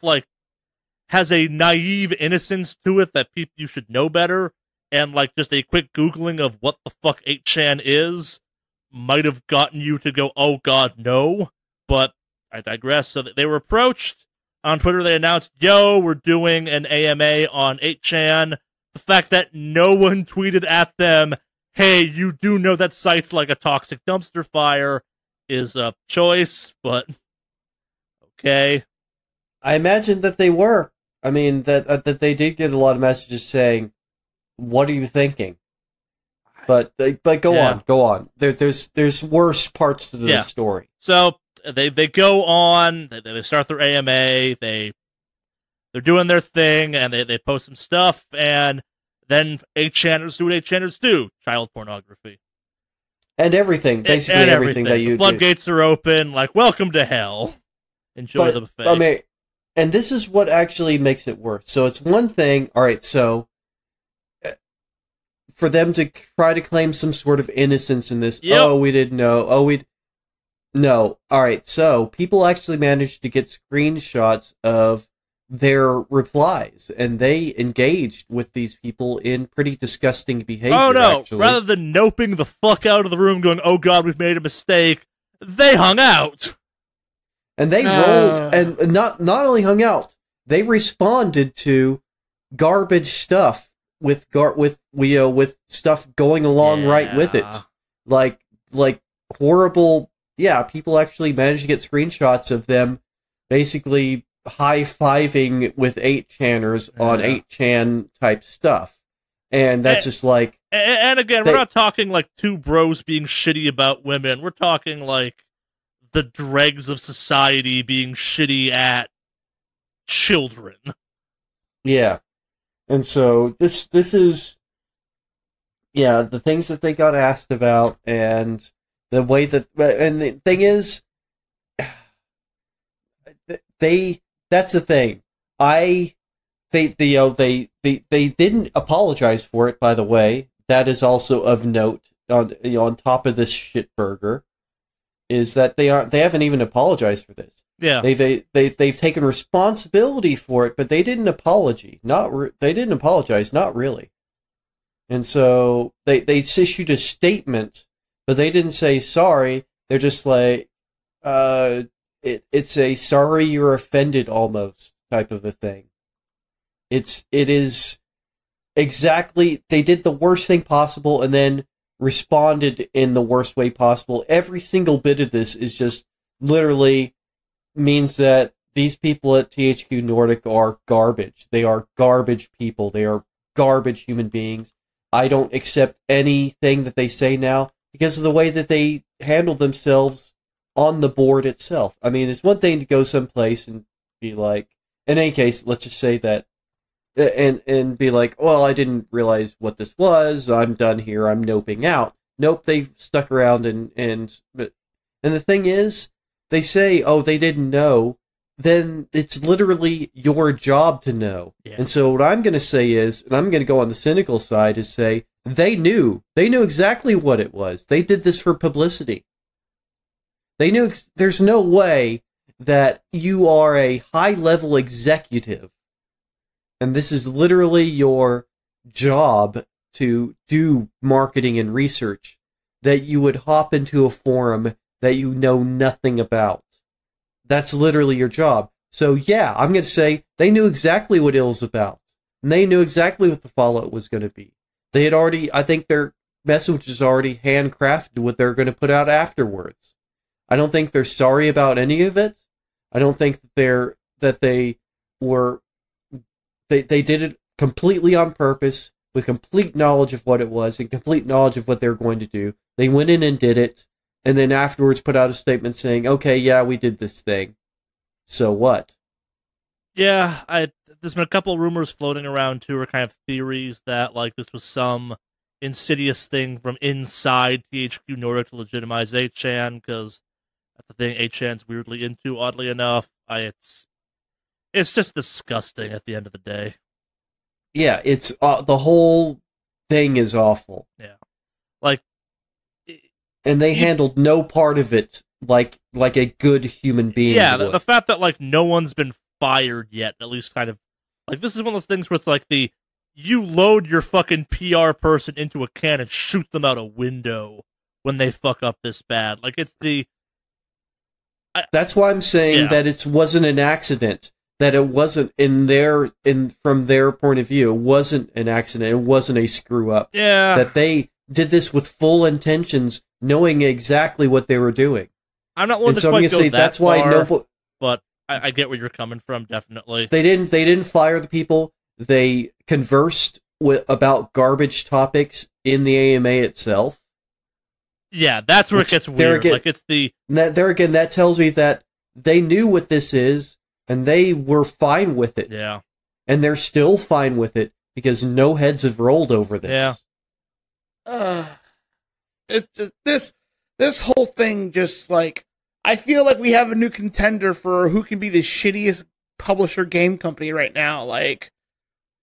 has a naive innocence to it that you should know better. And, just a quick Googling of what the fuck 8chan is might have gotten you to go, oh god, no. But I digress. So they were approached on Twitter. They announced, yo, we're doing an AMA on 8chan. The fact that no one tweeted at them, hey, you do know that site's like a toxic dumpster fire is a choice, but okay. I imagine that they were. I mean, that they did get a lot of messages saying, what are you thinking? But go on. There's worse parts to the story. So they go on. They start their AMA. They're doing their thing, and they post some stuff, and then 8chaners do what 8chaners do: child pornography and everything. Basically, everything that you the floodgates are open. Welcome to hell. Enjoy the buffet. I mean, and this is what actually makes it worse. So it's one thing. All right, so for them to try to claim some sort of innocence in this, oh, we didn't know, no. All right, so people actually managed to get screenshots of their replies, and they engaged with these people in pretty disgusting behavior. Oh, no, actually. Rather than noping the fuck out of the room going, oh god, we've made a mistake, they hung out. And they rolled, and not only hung out, they responded to garbage stuff with stuff going along right with it, like horrible. Yeah, people actually managed to get screenshots of them basically high-fiving with 8chaners on 8chan type stuff. And that's just like... And again, we're not talking like two bros being shitty about women. We're talking like the dregs of society being shitty at children. Yeah. And so this is... Yeah, the things that they got asked about and the way that... And the thing is... That's the thing. They didn't apologize for it, by the way. That is also of note on top of this shitburger, is that they haven't even apologized for this. Yeah. They've taken responsibility for it, but they didn't they didn't apologize, not really. And so they issued a statement, but they didn't say sorry. They're just like it's a sorry you're offended almost type of a thing. It is exactly, they did the worst thing possible and then responded in the worst way possible. Every single bit of this is just literally means that these people at THQ Nordic are garbage. They are garbage people. They are garbage human beings. I don't accept anything that they say now because of the way that they handle themselves on the board itself. I mean, it's one thing to go someplace and be like, in any case, let's just say that, and be like, well, I didn't realize what this was, I'm done here, I'm noping out. Nope, they stuck around and the thing is, they say, oh, they didn't know, then it's literally your job to know. Yeah. And so what I'm going to say is, and I'm going to go on the cynical side, is say, they knew exactly what it was. They did this for publicity. They knew there's no way that you are a high-level executive, and this is literally your job to do marketing and research, that you would hop into a forum that you know nothing about. That's literally your job. So yeah, I'm going to say they knew exactly what it was about, and they knew exactly what the fallout was going to be. They had already, I think their message is already handcrafted what they're going to put out afterwards. I don't think they're sorry about any of it. I don't think that they did it completely on purpose, with complete knowledge of what it was and complete knowledge of what they were going to do. They went in and did it, and then afterwards put out a statement saying, okay, yeah, we did this thing. So what? Yeah, there's been a couple rumors floating around too, or kind of theories that like this was some insidious thing from inside THQ Nordic to legitimize 8chan, because that's the thing 8chan's weirdly into, oddly enough. It's just disgusting at the end of the day. Yeah, it's the whole thing is awful. Yeah, and they handled no part of it like a good human being. Yeah, the fact that like no one's been fired yet, at least kind of like this is one of those things where it's like you load your fucking PR person into a can and shoot them out a window when they fuck up this bad. Like it's that's why I'm saying that it wasn't an accident. That it wasn't from their point of view, it wasn't an accident. It wasn't a screw up. Yeah, that they did this with full intentions, knowing exactly what they were doing. I'm not willing to quite go that far, but I get where you're coming from. Definitely, they didn't fire the people. They conversed about garbage topics in the AMA itself. Yeah, that's where it gets weird. Again, like it's that tells me that they knew what this is. And they were fine with it. Yeah. And they're still fine with it because no heads have rolled over this. Yeah. It's just, this whole thing just like, I feel like we have a new contender for who can be the shittiest publisher game company right now. Like,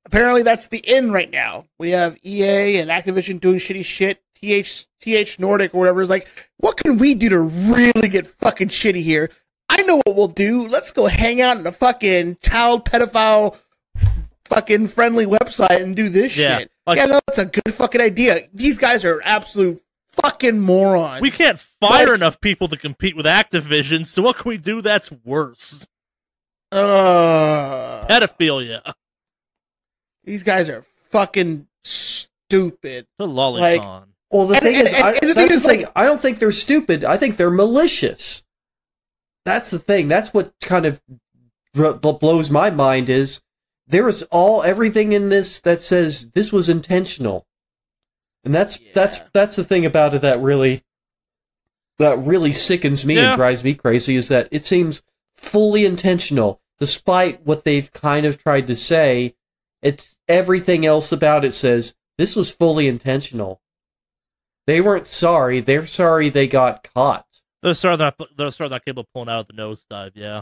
apparently that's the in right now. We have EA and Activision doing shitty shit. TH Nordic or whatever is like, what can we do to really get fucking shitty here? I know what we'll do. Let's go hang out in a fucking child pedophile fucking friendly website and do this shit. Like, yeah, no, that's a good fucking idea. These guys are absolute fucking morons. We can't fire enough people to compete with Activision, so what can we do that's worse? Pedophilia. These guys are fucking stupid. The lolicon. Well, the thing is, that's the thing. I don't think they're stupid. I think they're malicious. That's the thing. That's what kind of blows my mind is there is everything in this that says this was intentional, and that's the thing about it that really sickens me and drives me crazy is that it seems fully intentional, despite what they've kind of tried to say. It's everything else about it says this was fully intentional. They weren't sorry. They're sorry they got caught. They're sorry that cable pulling out of the nosedive. Yeah,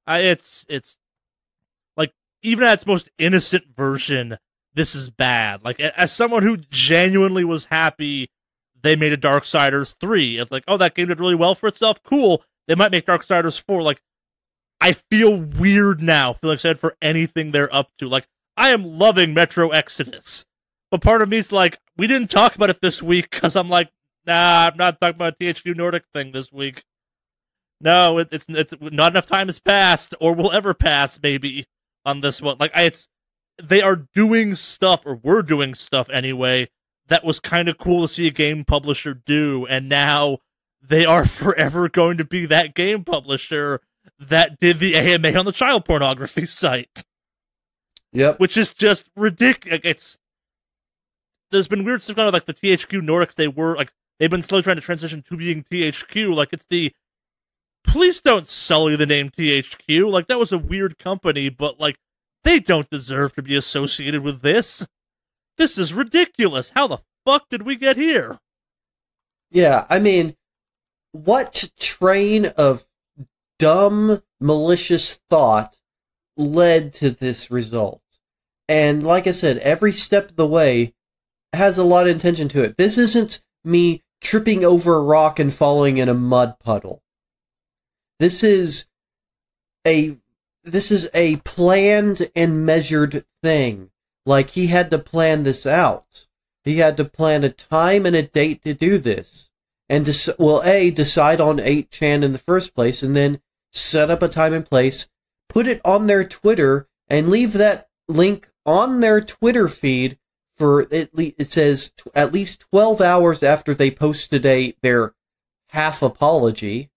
it's like even at its most innocent version, this is bad. Like as someone who genuinely was happy they made a Darksiders 3, it's like, oh, that game did really well for itself. Cool. They might make Darksiders 4. Like, I feel weird now, feeling excited for anything they're up to. Like, I am loving Metro Exodus. But part of me is like, we didn't talk about it this week, because I'm like, nah, I'm not talking about THQ Nordic thing this week. No, it's not enough time has passed, or will ever pass, maybe, on this one. Like, they are doing stuff, or were doing stuff anyway, that was kind of cool to see a game publisher do, and now they are forever going to be that game publisher that did the AMA on the child pornography site. Yep. Which is just ridiculous. There's been weird stuff kind of like the THQ Nordics, they've been slowly trying to transition to being THQ, like it's please don't sully the name THQ, like that was a weird company, but like, they don't deserve to be associated with this. This is ridiculous. How the fuck did we get here? Yeah, I mean, what train of dumb, malicious thought led to this result? And like I said, every step of the way has a lot of intention to it. This isn't me tripping over a rock and falling in a mud puddle. This is a planned and measured thing. Like, he had to plan this out. He had to plan a time and a date to do this. And, decide on 8chan in the first place, and then set up a time and place, put it on their Twitter, and leave that link on their Twitter feed for, it says, at least 12 hours after they posted their half apology,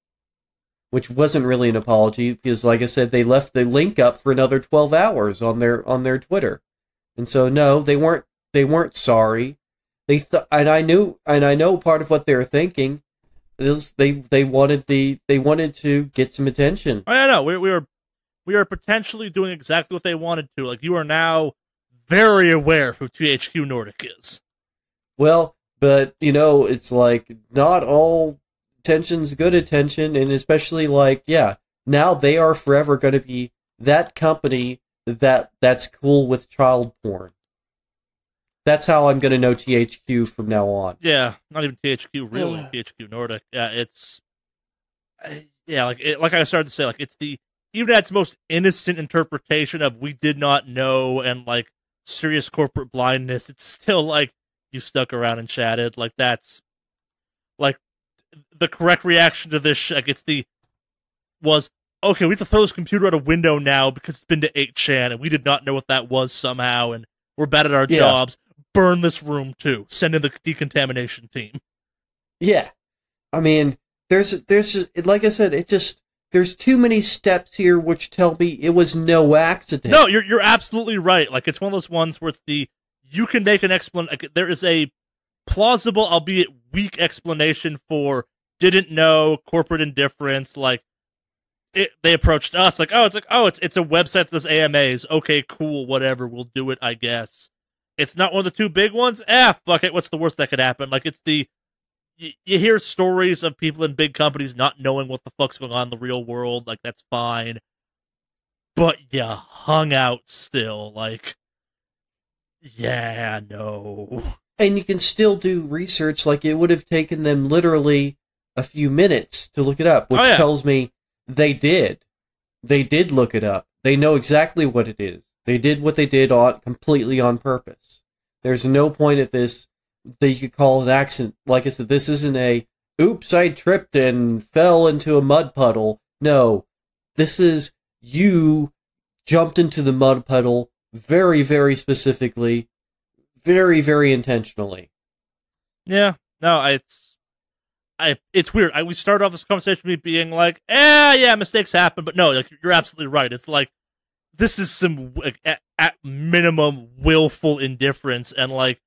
which wasn't really an apology, because, like I said, they left the link up for another 12 hours on their Twitter. And so, no, they weren't sorry. And I know part of what they were thinking is they wanted to get some attention. Oh yeah, no, we are potentially doing exactly what they wanted to. Like, you are now very aware of who THQ Nordic is. Well, but it's like not all attention's good attention, and especially like, yeah, now they are forever going to be that company that's cool with child porn. That's how I'm going to know THQ from now on. Yeah, not even THQ, really. THQ Nordic. Yeah, like I started to say, like, it's even at its most innocent interpretation of we did not know and, like, serious corporate blindness, it's still, like, you stuck around and chatted. Like, that's, like, the correct reaction to this, like, was, okay, we have to throw this computer out a window now because it's been to 8chan, and we did not know what that was somehow, and we're bad at our jobs. Burn this room, too. Send in the decontamination team. Yeah. I mean, there's like I said, there's too many steps here which tell me it was no accident. No, you're absolutely right. Like, it's one of those ones where you can make an explanation. Like, there is a plausible, albeit weak explanation for didn't know, corporate indifference, like, they approached us like, it's a website that does AMAs. Okay, cool, whatever, we'll do it, I guess. It's not one of the two big ones. Fuck it, what's the worst that could happen? Like, it's you hear stories of people in big companies not knowing what the fuck's going on in the real world. Like, that's fine. But you hung out still. Like, yeah, no. And you can still do research. Like, it would have taken them literally a few minutes to look it up, which tells me they did. They did look it up. They know exactly what it is. They did what they did completely on purpose. There's no point at this that you could call an accident. Like I said, this isn't oops, I tripped and fell into a mud puddle. No, this is you jumped into the mud puddle very, very specifically, very, very intentionally. Yeah, no, it's weird. We started off this conversation with me being like, yeah, mistakes happen, but no, like, you're absolutely right. It's like, this is some, like, at minimum, willful indifference, and like,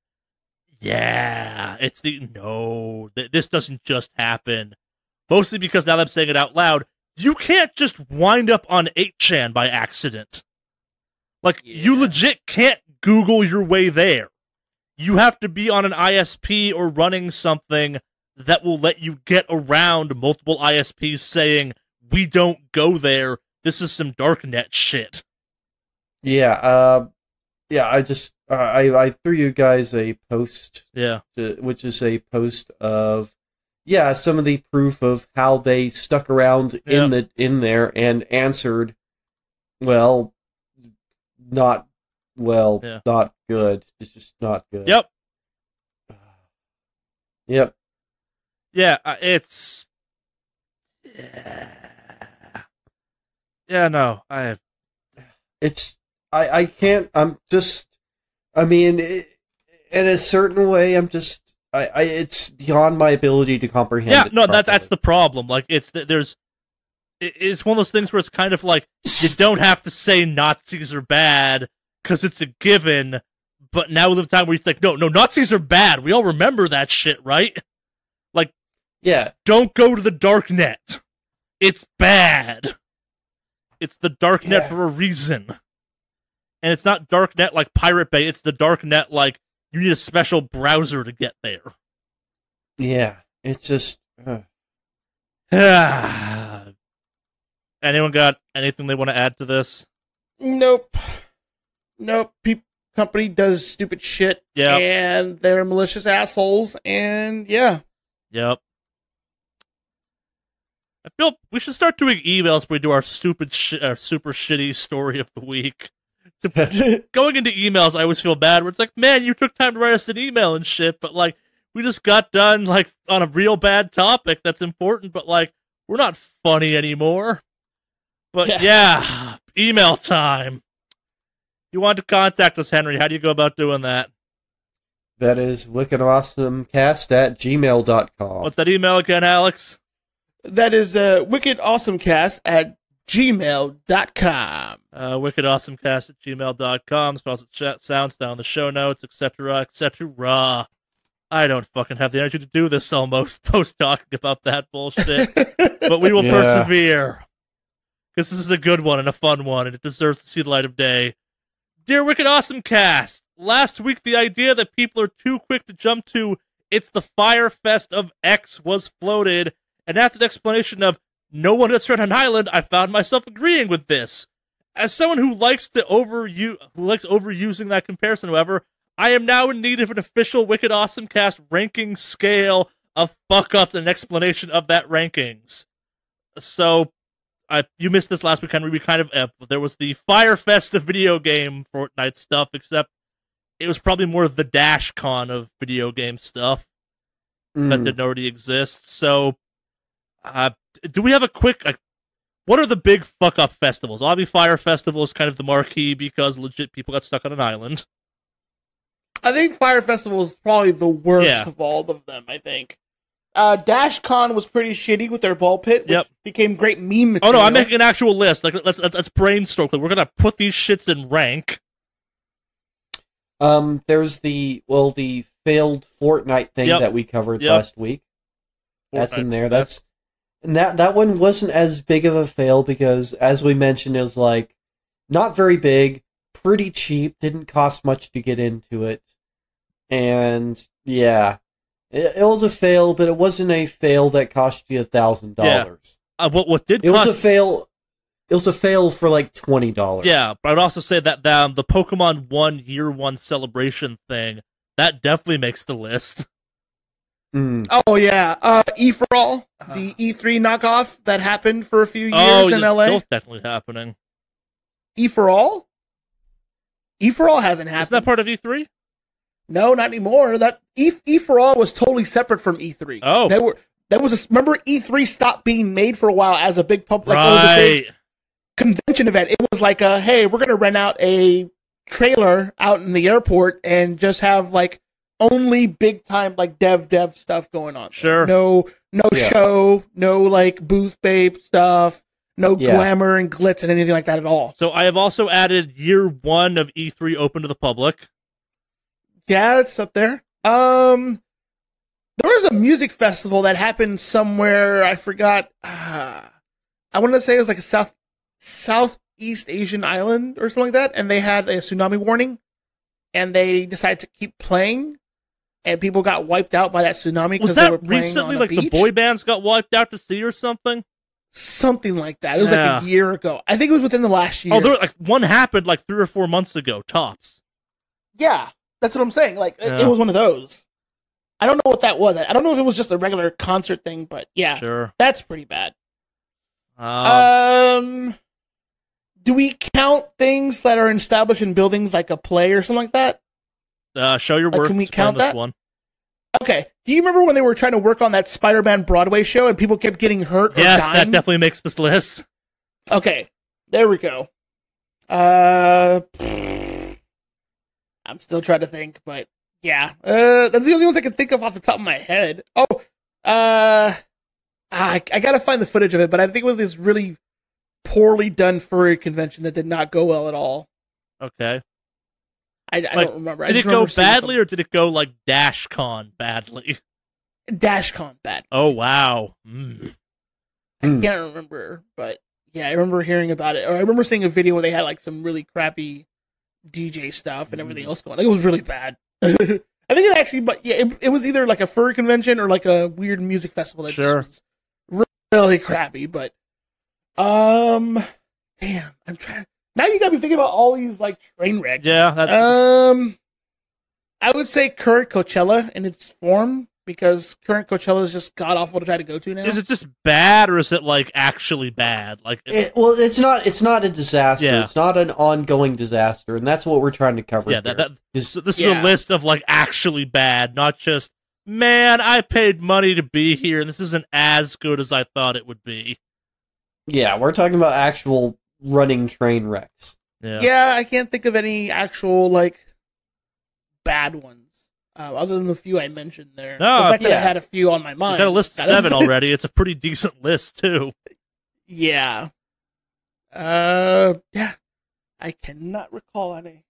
yeah, this doesn't just happen. Mostly because now that I'm saying it out loud, you can't just wind up on 8chan by accident. Like, you legit can't Google your way there. You have to be on an ISP or running something that will let you get around multiple ISPs saying, we don't go there, this is some darknet shit. Yeah, I threw you guys a post, which is a post of, some of the proof of how they stuck around in there and answered, not good. It's just not good. Yep. Yep. Yeah, it's... Yeah, no, I can't, in a certain way, it's beyond my ability to comprehend. Yeah, it no, properly. that's the problem. Like, it's one of those things where it's kind of like, you don't have to say Nazis are bad, because it's a given, but now we live in a time where you think, no, Nazis are bad, we all remember that shit, right? Like, don't go to the dark net. It's bad. It's the dark net for a reason. And it's not dark net like Pirate Bay, it's the dark net like you need a special browser to get there. Yeah, it's just... Anyone got anything they want to add to this? Nope. Company does stupid shit, and they're malicious assholes, and Yep. I feel we should start doing emails where we do our super shitty story of the week. Going into emails, I always feel bad, where it's like, man, you took time to write us an email and shit, but like, we just got done like on a real bad topic that's important, but like, we're not funny anymore. But yeah, email time. You want to contact us, Henry, how do you go about doing that? That is wickedawesomecast@gmail.com. What's that email again, Alex? That is wickedawesomecast@gmail.com. Wickedawesomecast@gmail.com. Spells it sounds down the show notes, etc., etc. I don't fucking have the energy to do this almost post talking about that bullshit. But we will persevere. Because this is a good one and a fun one, and it deserves to see the light of day. Dear Wicked Awesome Cast, last week the idea that people are too quick to jump to "it's the Fire Fest of X" was floated, and after the explanation of "no one gets hurt on an island," I found myself agreeing with this. As someone who likes overusing that comparison, however, I am now in need of an official Wicked Awesome Cast ranking scale of fuck-ups and an explanation of that rankings. So, you missed this last week, Henry. We kind of there was the Fire Fest of video game Fortnite stuff, except it was probably more the Dash Con of video game stuff that didn't already exist. So, do we have a quick... what are the big fuck-up festivals? Obviously, Fire Festival is kind of the marquee because legit people got stuck on an island. I think Fire Festival is probably the worst of all of them, I think. Dash Con was pretty shitty with their ball pit, which became great meme material. Oh no, I'm making an actual list. Like, let's brainstorm. We're gonna put these shits in rank. There's the failed Fortnite thing that we covered last week. That's in there. That one wasn't as big of a fail because, as we mentioned, it was like not very big, pretty cheap, didn't cost much to get into it, and it was a fail, but it wasn't a fail that cost you $1,000. What did it was a fail? It was a fail for like $20. Yeah, but I'd also say that the Pokemon Year 1 celebration thing that definitely makes the list. Oh yeah, E for All, the E3 knockoff that happened for a few years in LA. Still technically happening. E for All? E for All hasn't happened. Isn't that part of E3? No, not anymore. That E for All was totally separate from E3. Oh, remember E3 stopped being made for a while as a big public, right. Big convention event. It was like, hey, we're gonna rent out a trailer out in the airport and just have like only big time like dev stuff going on. Sure. No show, no like booth babe stuff, no glamour and glitz and anything like that at all. So I have also added year 1 of E3 open to the public. Yeah, it's up there. There was a music festival that happened somewhere. I forgot. I want to say it was like a Southeast Asian island or something like that, and they had a tsunami warning, and they decided to keep playing, and people got wiped out by that tsunami because they were playing recently, on a like beach. the boy bands got wiped out to sea or something? Something like that. It was like a year ago. I think it was within the last year. Oh, one happened like 3 or 4 months ago, tops. Yeah, that's what I'm saying. Like it was one of those. I don't know what that was. I don't know if it was just a regular concert thing, but yeah, sure, that's pretty bad. Do we count things that are established in buildings like a play or something like that? Show your work. Can we count that? One. Okay. Do you remember when they were trying to work on that Spider-Man Broadway show and people kept getting hurt? Yes, or dying? that definitely makes this list. Okay, there we go. I'm still trying to think, but yeah, that's the only ones I can think of off the top of my head. Oh, I gotta find the footage of it, but I think it was this really poorly done furry convention that did not go well at all. Okay. I don't remember. Did it go badly, or did it go like DashCon badly? DashCon bad. Oh wow. I can't remember, but yeah, I remember hearing about it, or I remember seeing a video where they had like some really crappy DJ stuff and everything else going on. It was really bad. I think it actually, but yeah, it was either like a furry convention or like a weird music festival that just was really crappy. But damn, I'm trying. Now you got me thinking about all these like train wrecks. Yeah. I would say current Coachella in its form, because current Coachella is just god awful to try to go to now. Is it just bad, or is it like actually bad? Like, it's not. It's not a disaster. Yeah. It's not an ongoing disaster, and that's what we're trying to cover. Yeah, here. this is a list of like actually bad, not just man. I paid money to be here, and this isn't as good as I thought it would be. Yeah, we're talking about actual running train wrecks. Yeah, I can't think of any actual like bad ones. Other than the few I mentioned there. No, the fact that I had a few on my mind. You got a list of 7 already. It's a pretty decent list, too. Yeah. Yeah. I cannot recall any.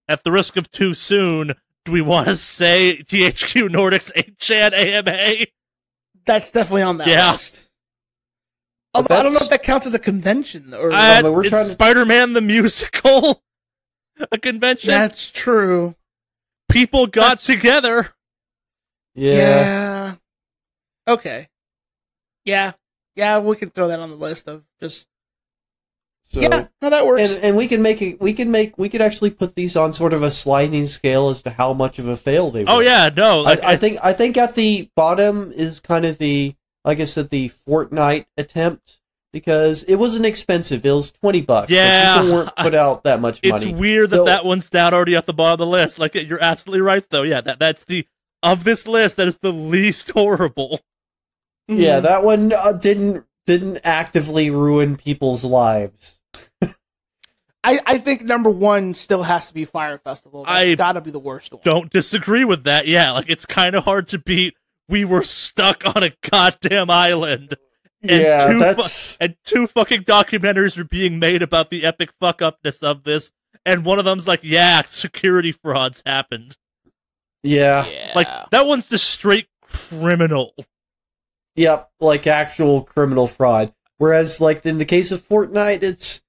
At the risk of too soon, do we want to say THQ Nordic's 8chan AMA? That's definitely on that list. Although I don't know if that counts as a convention. Or it's Spider-Man the Musical. A convention. That's true. People got together. Yeah. Okay. Yeah, we can throw that on the list of just. So, yeah, no, that works. And we could actually put these on sort of a sliding scale as to how much of a fail they were. Oh yeah, no. Like, I think at the bottom is kind of the, like I said, the Fortnite attempt, because it wasn't expensive. It was $20. Yeah, so people weren't put out that much money. It's weird that one's down already at the bottom of the list. Like, you're absolutely right, though. Yeah, that's of this list, that is the least horrible. Yeah, that one didn't actively ruin people's lives. I think number one still has to be Fire Festival. That's gotta be the worst one. Don't disagree with that. Yeah, like, it's kind of hard to beat. We were stuck on a goddamn island. And two fucking documentaries are being made about the epic fuck-upness of this, and one of them's like, yeah, security frauds happened. Yeah. Like, that one's just straight criminal. Yep, like actual criminal fraud. Whereas, like, in the case of Fortnite,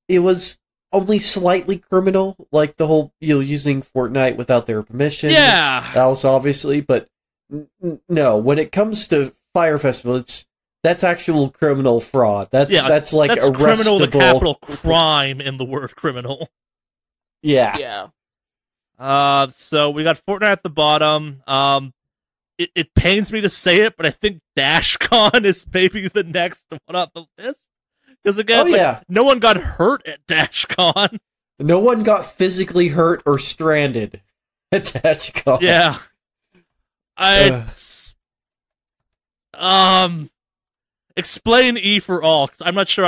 it was only slightly criminal, like the whole, using Fortnite without their permission. Yeah. Else, obviously, but no, when it comes to Fire Festival, that's actual criminal fraud. That's like that's arrestable. Criminal, the capital crime in the word criminal. Yeah. Yeah. So we got Fortnite at the bottom. It pains me to say it, but I think DashCon is maybe the next one on the list. Because again, no one got hurt at DashCon. No one got physically hurt or stranded at DashCon. Yeah. Explain E for all, because I'm not sure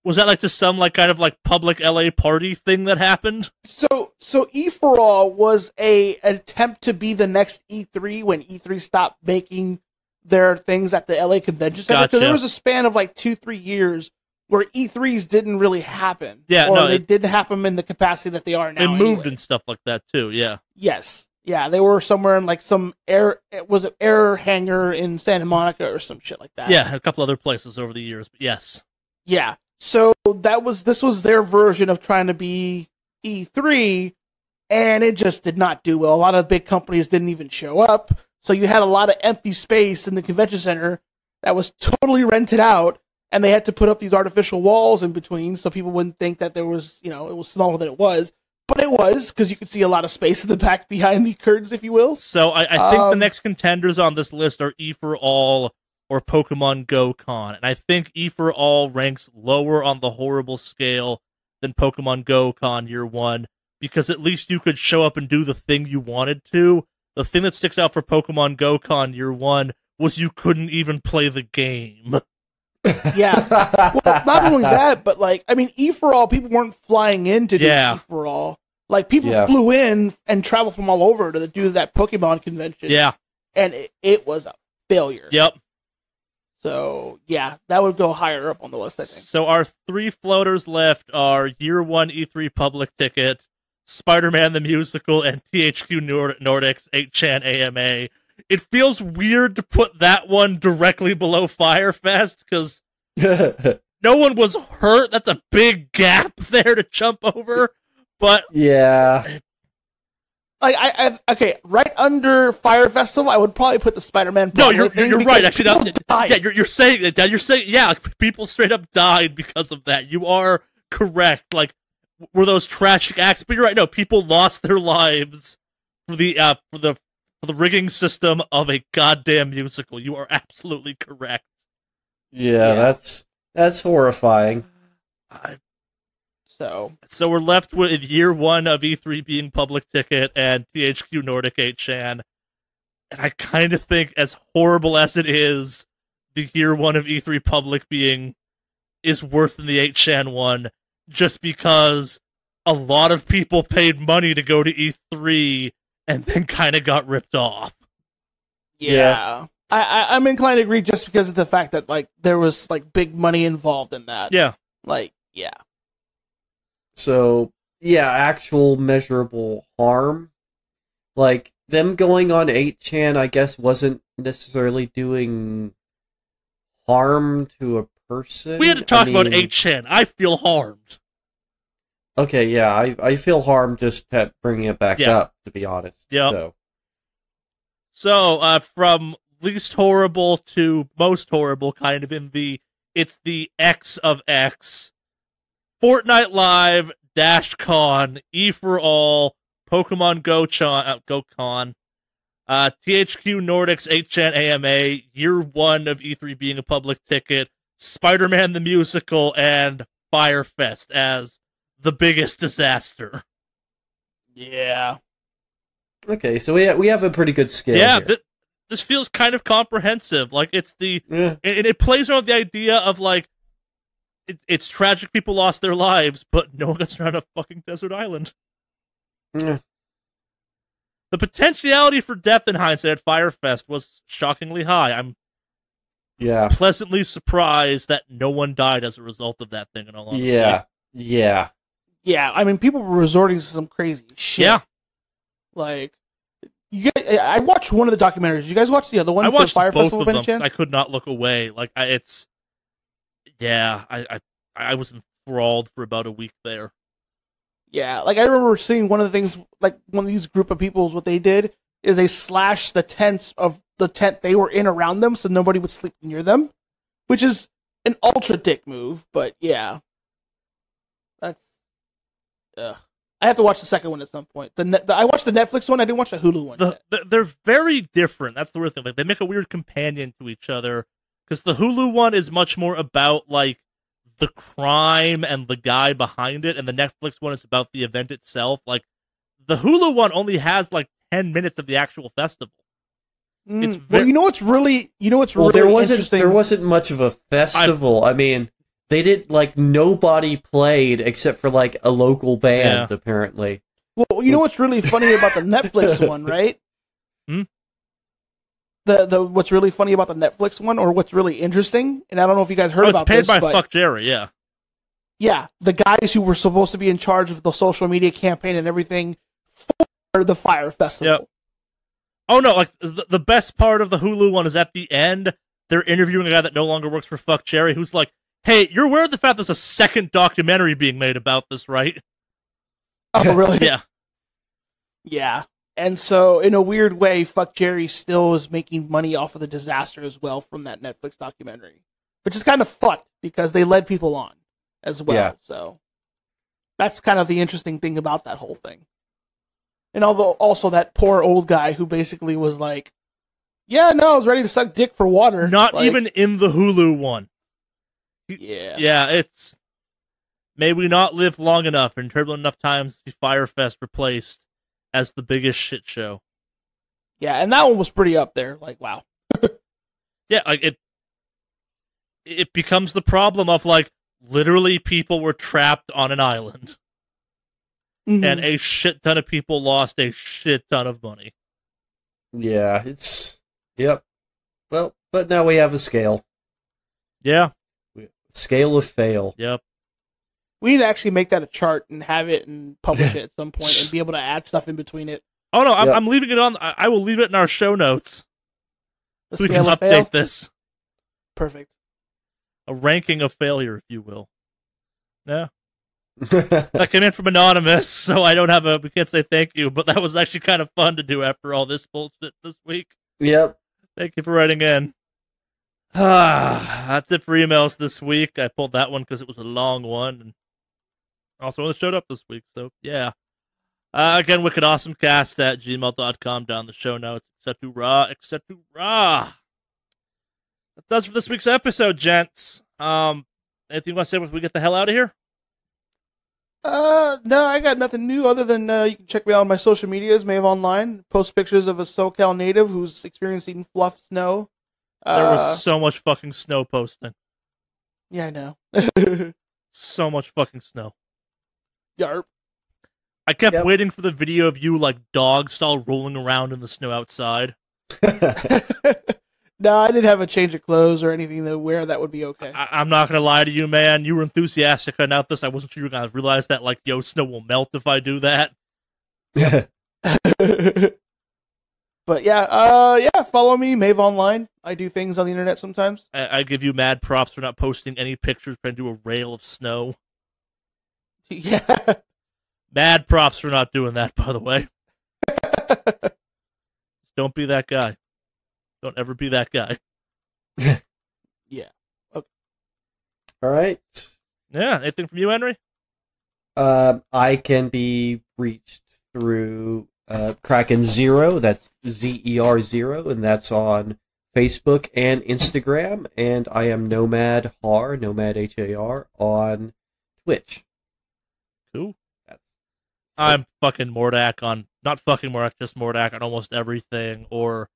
Was that like just some like kind of like public LA party thing that happened? So E4All was a attempt to be the next E3 when E3 stopped making their things at the LA Convention Center. Gotcha. So there was a span of like 2-3 years where E3s didn't really happen. Yeah, or no, they didn't happen in the capacity that they are now. It moved anyway. and stuff like that too. Yeah. Yes. Yeah, they were somewhere in like some air hangar in Santa Monica or some shit like that. Yeah, a couple other places over the years, but yes. Yeah. So this was their version of trying to be E3, and it just did not do well. A lot of big companies didn't even show up, so you had a lot of empty space in the convention center that was totally rented out, and they had to put up these artificial walls in between so people wouldn't think that there was, it was smaller than it was. But it was, because you could see a lot of space in the back behind the curtains, if you will. So I think the next contenders on this list are E4All or Pokemon Go Con. And I think E4All ranks lower on the horrible scale than Pokemon Go Con Year 1, because at least you could show up and do the thing you wanted to. The thing that sticks out for Pokemon Go Con Year 1 was you couldn't even play the game. Yeah. Well, not only that, but like, I mean, E4All, people weren't flying in to do E4All. Like, people flew in and traveled from all over to do that Pokemon convention. Yeah. And it was a failure. Yep. So, yeah, that would go higher up on the list, I think. So our 3 floaters left are Year 1 E3 public ticket, Spider-Man the Musical, and THQ Nordic's 8chan AMA. It feels weird to put that one directly below Firefest, because no one was hurt. That's a big gap there to jump over. But yeah, like okay, right under Fire Festival, I would probably put the Spider-Man. No, you're right. Actually, yeah, you're saying that. You're saying, yeah, people straight up died because of that. You are correct. Like, were those tragic acts? But you're right. No, people lost their lives for the rigging system of a goddamn musical. You are absolutely correct. Yeah. that's horrifying. So we're left with Year 1 of E3 being public ticket and THQ Nordic 8chan. And I kind of think, as horrible as it is, the Year 1 of E3 public being is worse than the 8chan one, just because a lot of people paid money to go to E3 and then kind of got ripped off. Yeah. I'm inclined to agree, just because of the fact that, like, there was, like, big money involved in that. Yeah. Like, yeah. So, yeah, actual measurable harm. Like, them going on 8chan, I guess, wasn't necessarily doing harm to a person. We had to talk about 8chan. I feel harmed. Okay, yeah, I feel harmed just at bringing it back up, to be honest. Yeah. So, from least horrible to most horrible, kind of it's the X of X. Fortnite Live, Dash-Con, E4All, Pokemon Go-Con, THQ Nordic's 8chan AMA, Year 1 of E3 being a public ticket, Spider-Man the Musical, and Firefest as the biggest disaster. Yeah. Okay, so we have a pretty good scale. Yeah, here. this feels kind of comprehensive. Like, it's and it plays around the idea of, like, it's tragic people lost their lives, but no one got stranded on a fucking desert island. Yeah. The potentiality for death in hindsight at Firefest was shockingly high. I'm pleasantly surprised that no one died as a result of that thing, in all honesty. Yeah. Yeah, I mean, people were resorting to some crazy shit. Yeah. Like, I watched one of the documentaries. Did you guys watch the other one? I watched Fire both Festival of them. I could not look away. Like, I was enthralled for about a week there. Yeah, like, I remember seeing one of the things, like, one of these group of people, what they did is they slashed the tents of the tent they were in around them so nobody would sleep near them, which is an ultra dick move, but yeah. That's... I have to watch the second one at some point. I watched the Netflix one, I didn't watch the Hulu one yet. They're very different, that's the weird thing. Like, they make a weird companion to each other, because the Hulu one is much more about, like, the crime and the guy behind it, and the Netflix one is about the event itself. Like, the Hulu one only has, like, 10 minutes of the actual festival. Well, you know what's really there wasn't much of a festival. I mean, They did, like, nobody played except for, like, a local band, apparently. Well, you know what's really funny about the Netflix one, right? The what's really funny about the Netflix one, or what's really interesting, and I don't know if you guys heard about this. It's paid by Fuck Jerry, yeah. Yeah, the guys who were supposed to be in charge of the social media campaign and everything for the Fire Festival. Yep. Oh no, like the best part of the Hulu one is at the end, they're interviewing a guy that no longer works for Fuck Jerry, who's like, hey, you're aware of the fact there's a second documentary being made about this, right? Oh, really? Yeah. Yeah. And so, in a weird way, Fuck Jerry still is making money off of the disaster as well from that Netflix documentary. Which is kind of fucked, because they led people on as well. Yeah. So, that's kind of the interesting thing about that whole thing. And although also that poor old guy who basically was like, yeah, no, I was ready to suck dick for water. Not like, even in the Hulu one. Yeah. Yeah, it's... May we not live long enough and turbulent enough times to see Firefest replaced as the biggest shit show. Yeah, and that one was pretty up there. Like, wow. Yeah, like it becomes the problem of, like, literally people were trapped on an island. Mm-hmm. And a shit ton of people lost a shit ton of money. Yeah, it's... Yep. Well, but now we have a scale. Yeah. Scale of fail. Yep. We need to actually make that a chart and have it and publish it at some point and be able to add stuff in between it. Oh, no, I'm leaving it on. I will leave it in our show notes. The so we can update this. Perfect. A ranking of failure, if you will. Yeah. That came in from Anonymous, so I don't have we can't say thank you, but that was actually kind of fun to do after all this bullshit this week. Yep. Thank you for writing in. That's it for emails this week. I pulled that one because it was a long one, and also only showed up this week, so yeah. Again, wickedawesomecast@gmail.com down the show notes, except hurrah. That does for this week's episode, gents. Anything you want to say before we get the hell out of here? No, I got nothing new other than you can check me out on my social medias, Mave Online. Post pictures of a SoCal native who's experiencing fluff snow. There was so much fucking snow posting. Yeah, I know. So much fucking snow. Yarp. I kept waiting for the video of you, like, dog style rolling around in the snow outside. No, I didn't have a change of clothes or anything to wear. That would be okay. I'm not going to lie to you, man. You were enthusiastic about this. I wasn't sure you were going to realize that, like, snow will melt if I do that. But yeah, follow me, Mave Online. I do things on the internet sometimes. I give you mad props for not posting any pictures trying to do a rail of snow. Yeah. Mad props for not doing that, by the way. Don't be that guy. Don't ever be that guy. Yeah. Okay. All right. Yeah. Anything from you, Henry? I can be reached through Kraken Zero. That's ZER0, and that's on Facebook and Instagram. And I am Nomad Har, Nomad HAR, on Twitch. Cool. I'm fucking Mordak on, not fucking Mordak, just Mordak on almost everything, or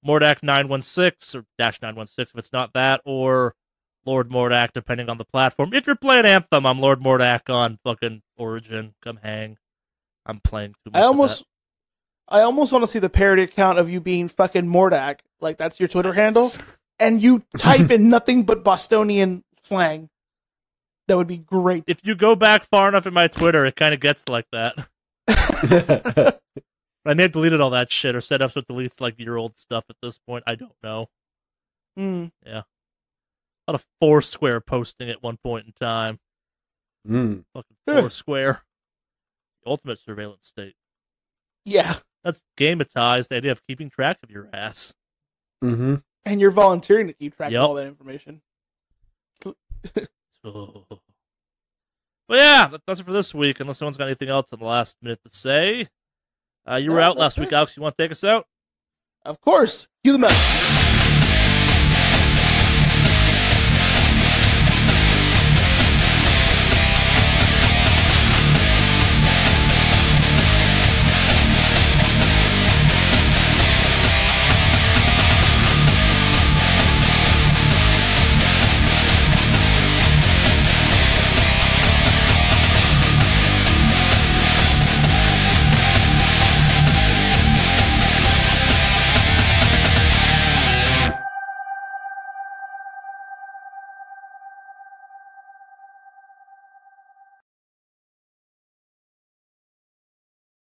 Mordak 916 or dash 916 if it's not that, or Lord Mordak depending on the platform. If you're playing Anthem, I'm Lord Mordak on fucking Origin. Come hang. I'm playing too much. I almost want to see the parody account of you being fucking Mordak, like that's your Twitter handle, and you type in nothing but Bostonian slang. That would be great. If you go back far enough in my Twitter, it kind of gets like that. I may have deleted all that shit or set up so it deletes like year-old stuff at this point. I don't know. Yeah. A lot of Foursquare posting at one point in time. Fucking Foursquare. The ultimate surveillance state. Yeah. That's gamatized, the idea of keeping track of your ass. Mm-hmm. And you're volunteering to keep track of all that information. Well, yeah, that does it for this week, unless someone's got anything else in the last minute to say. You were out last week, Alex. You want to take us out? Of course. Cue the message.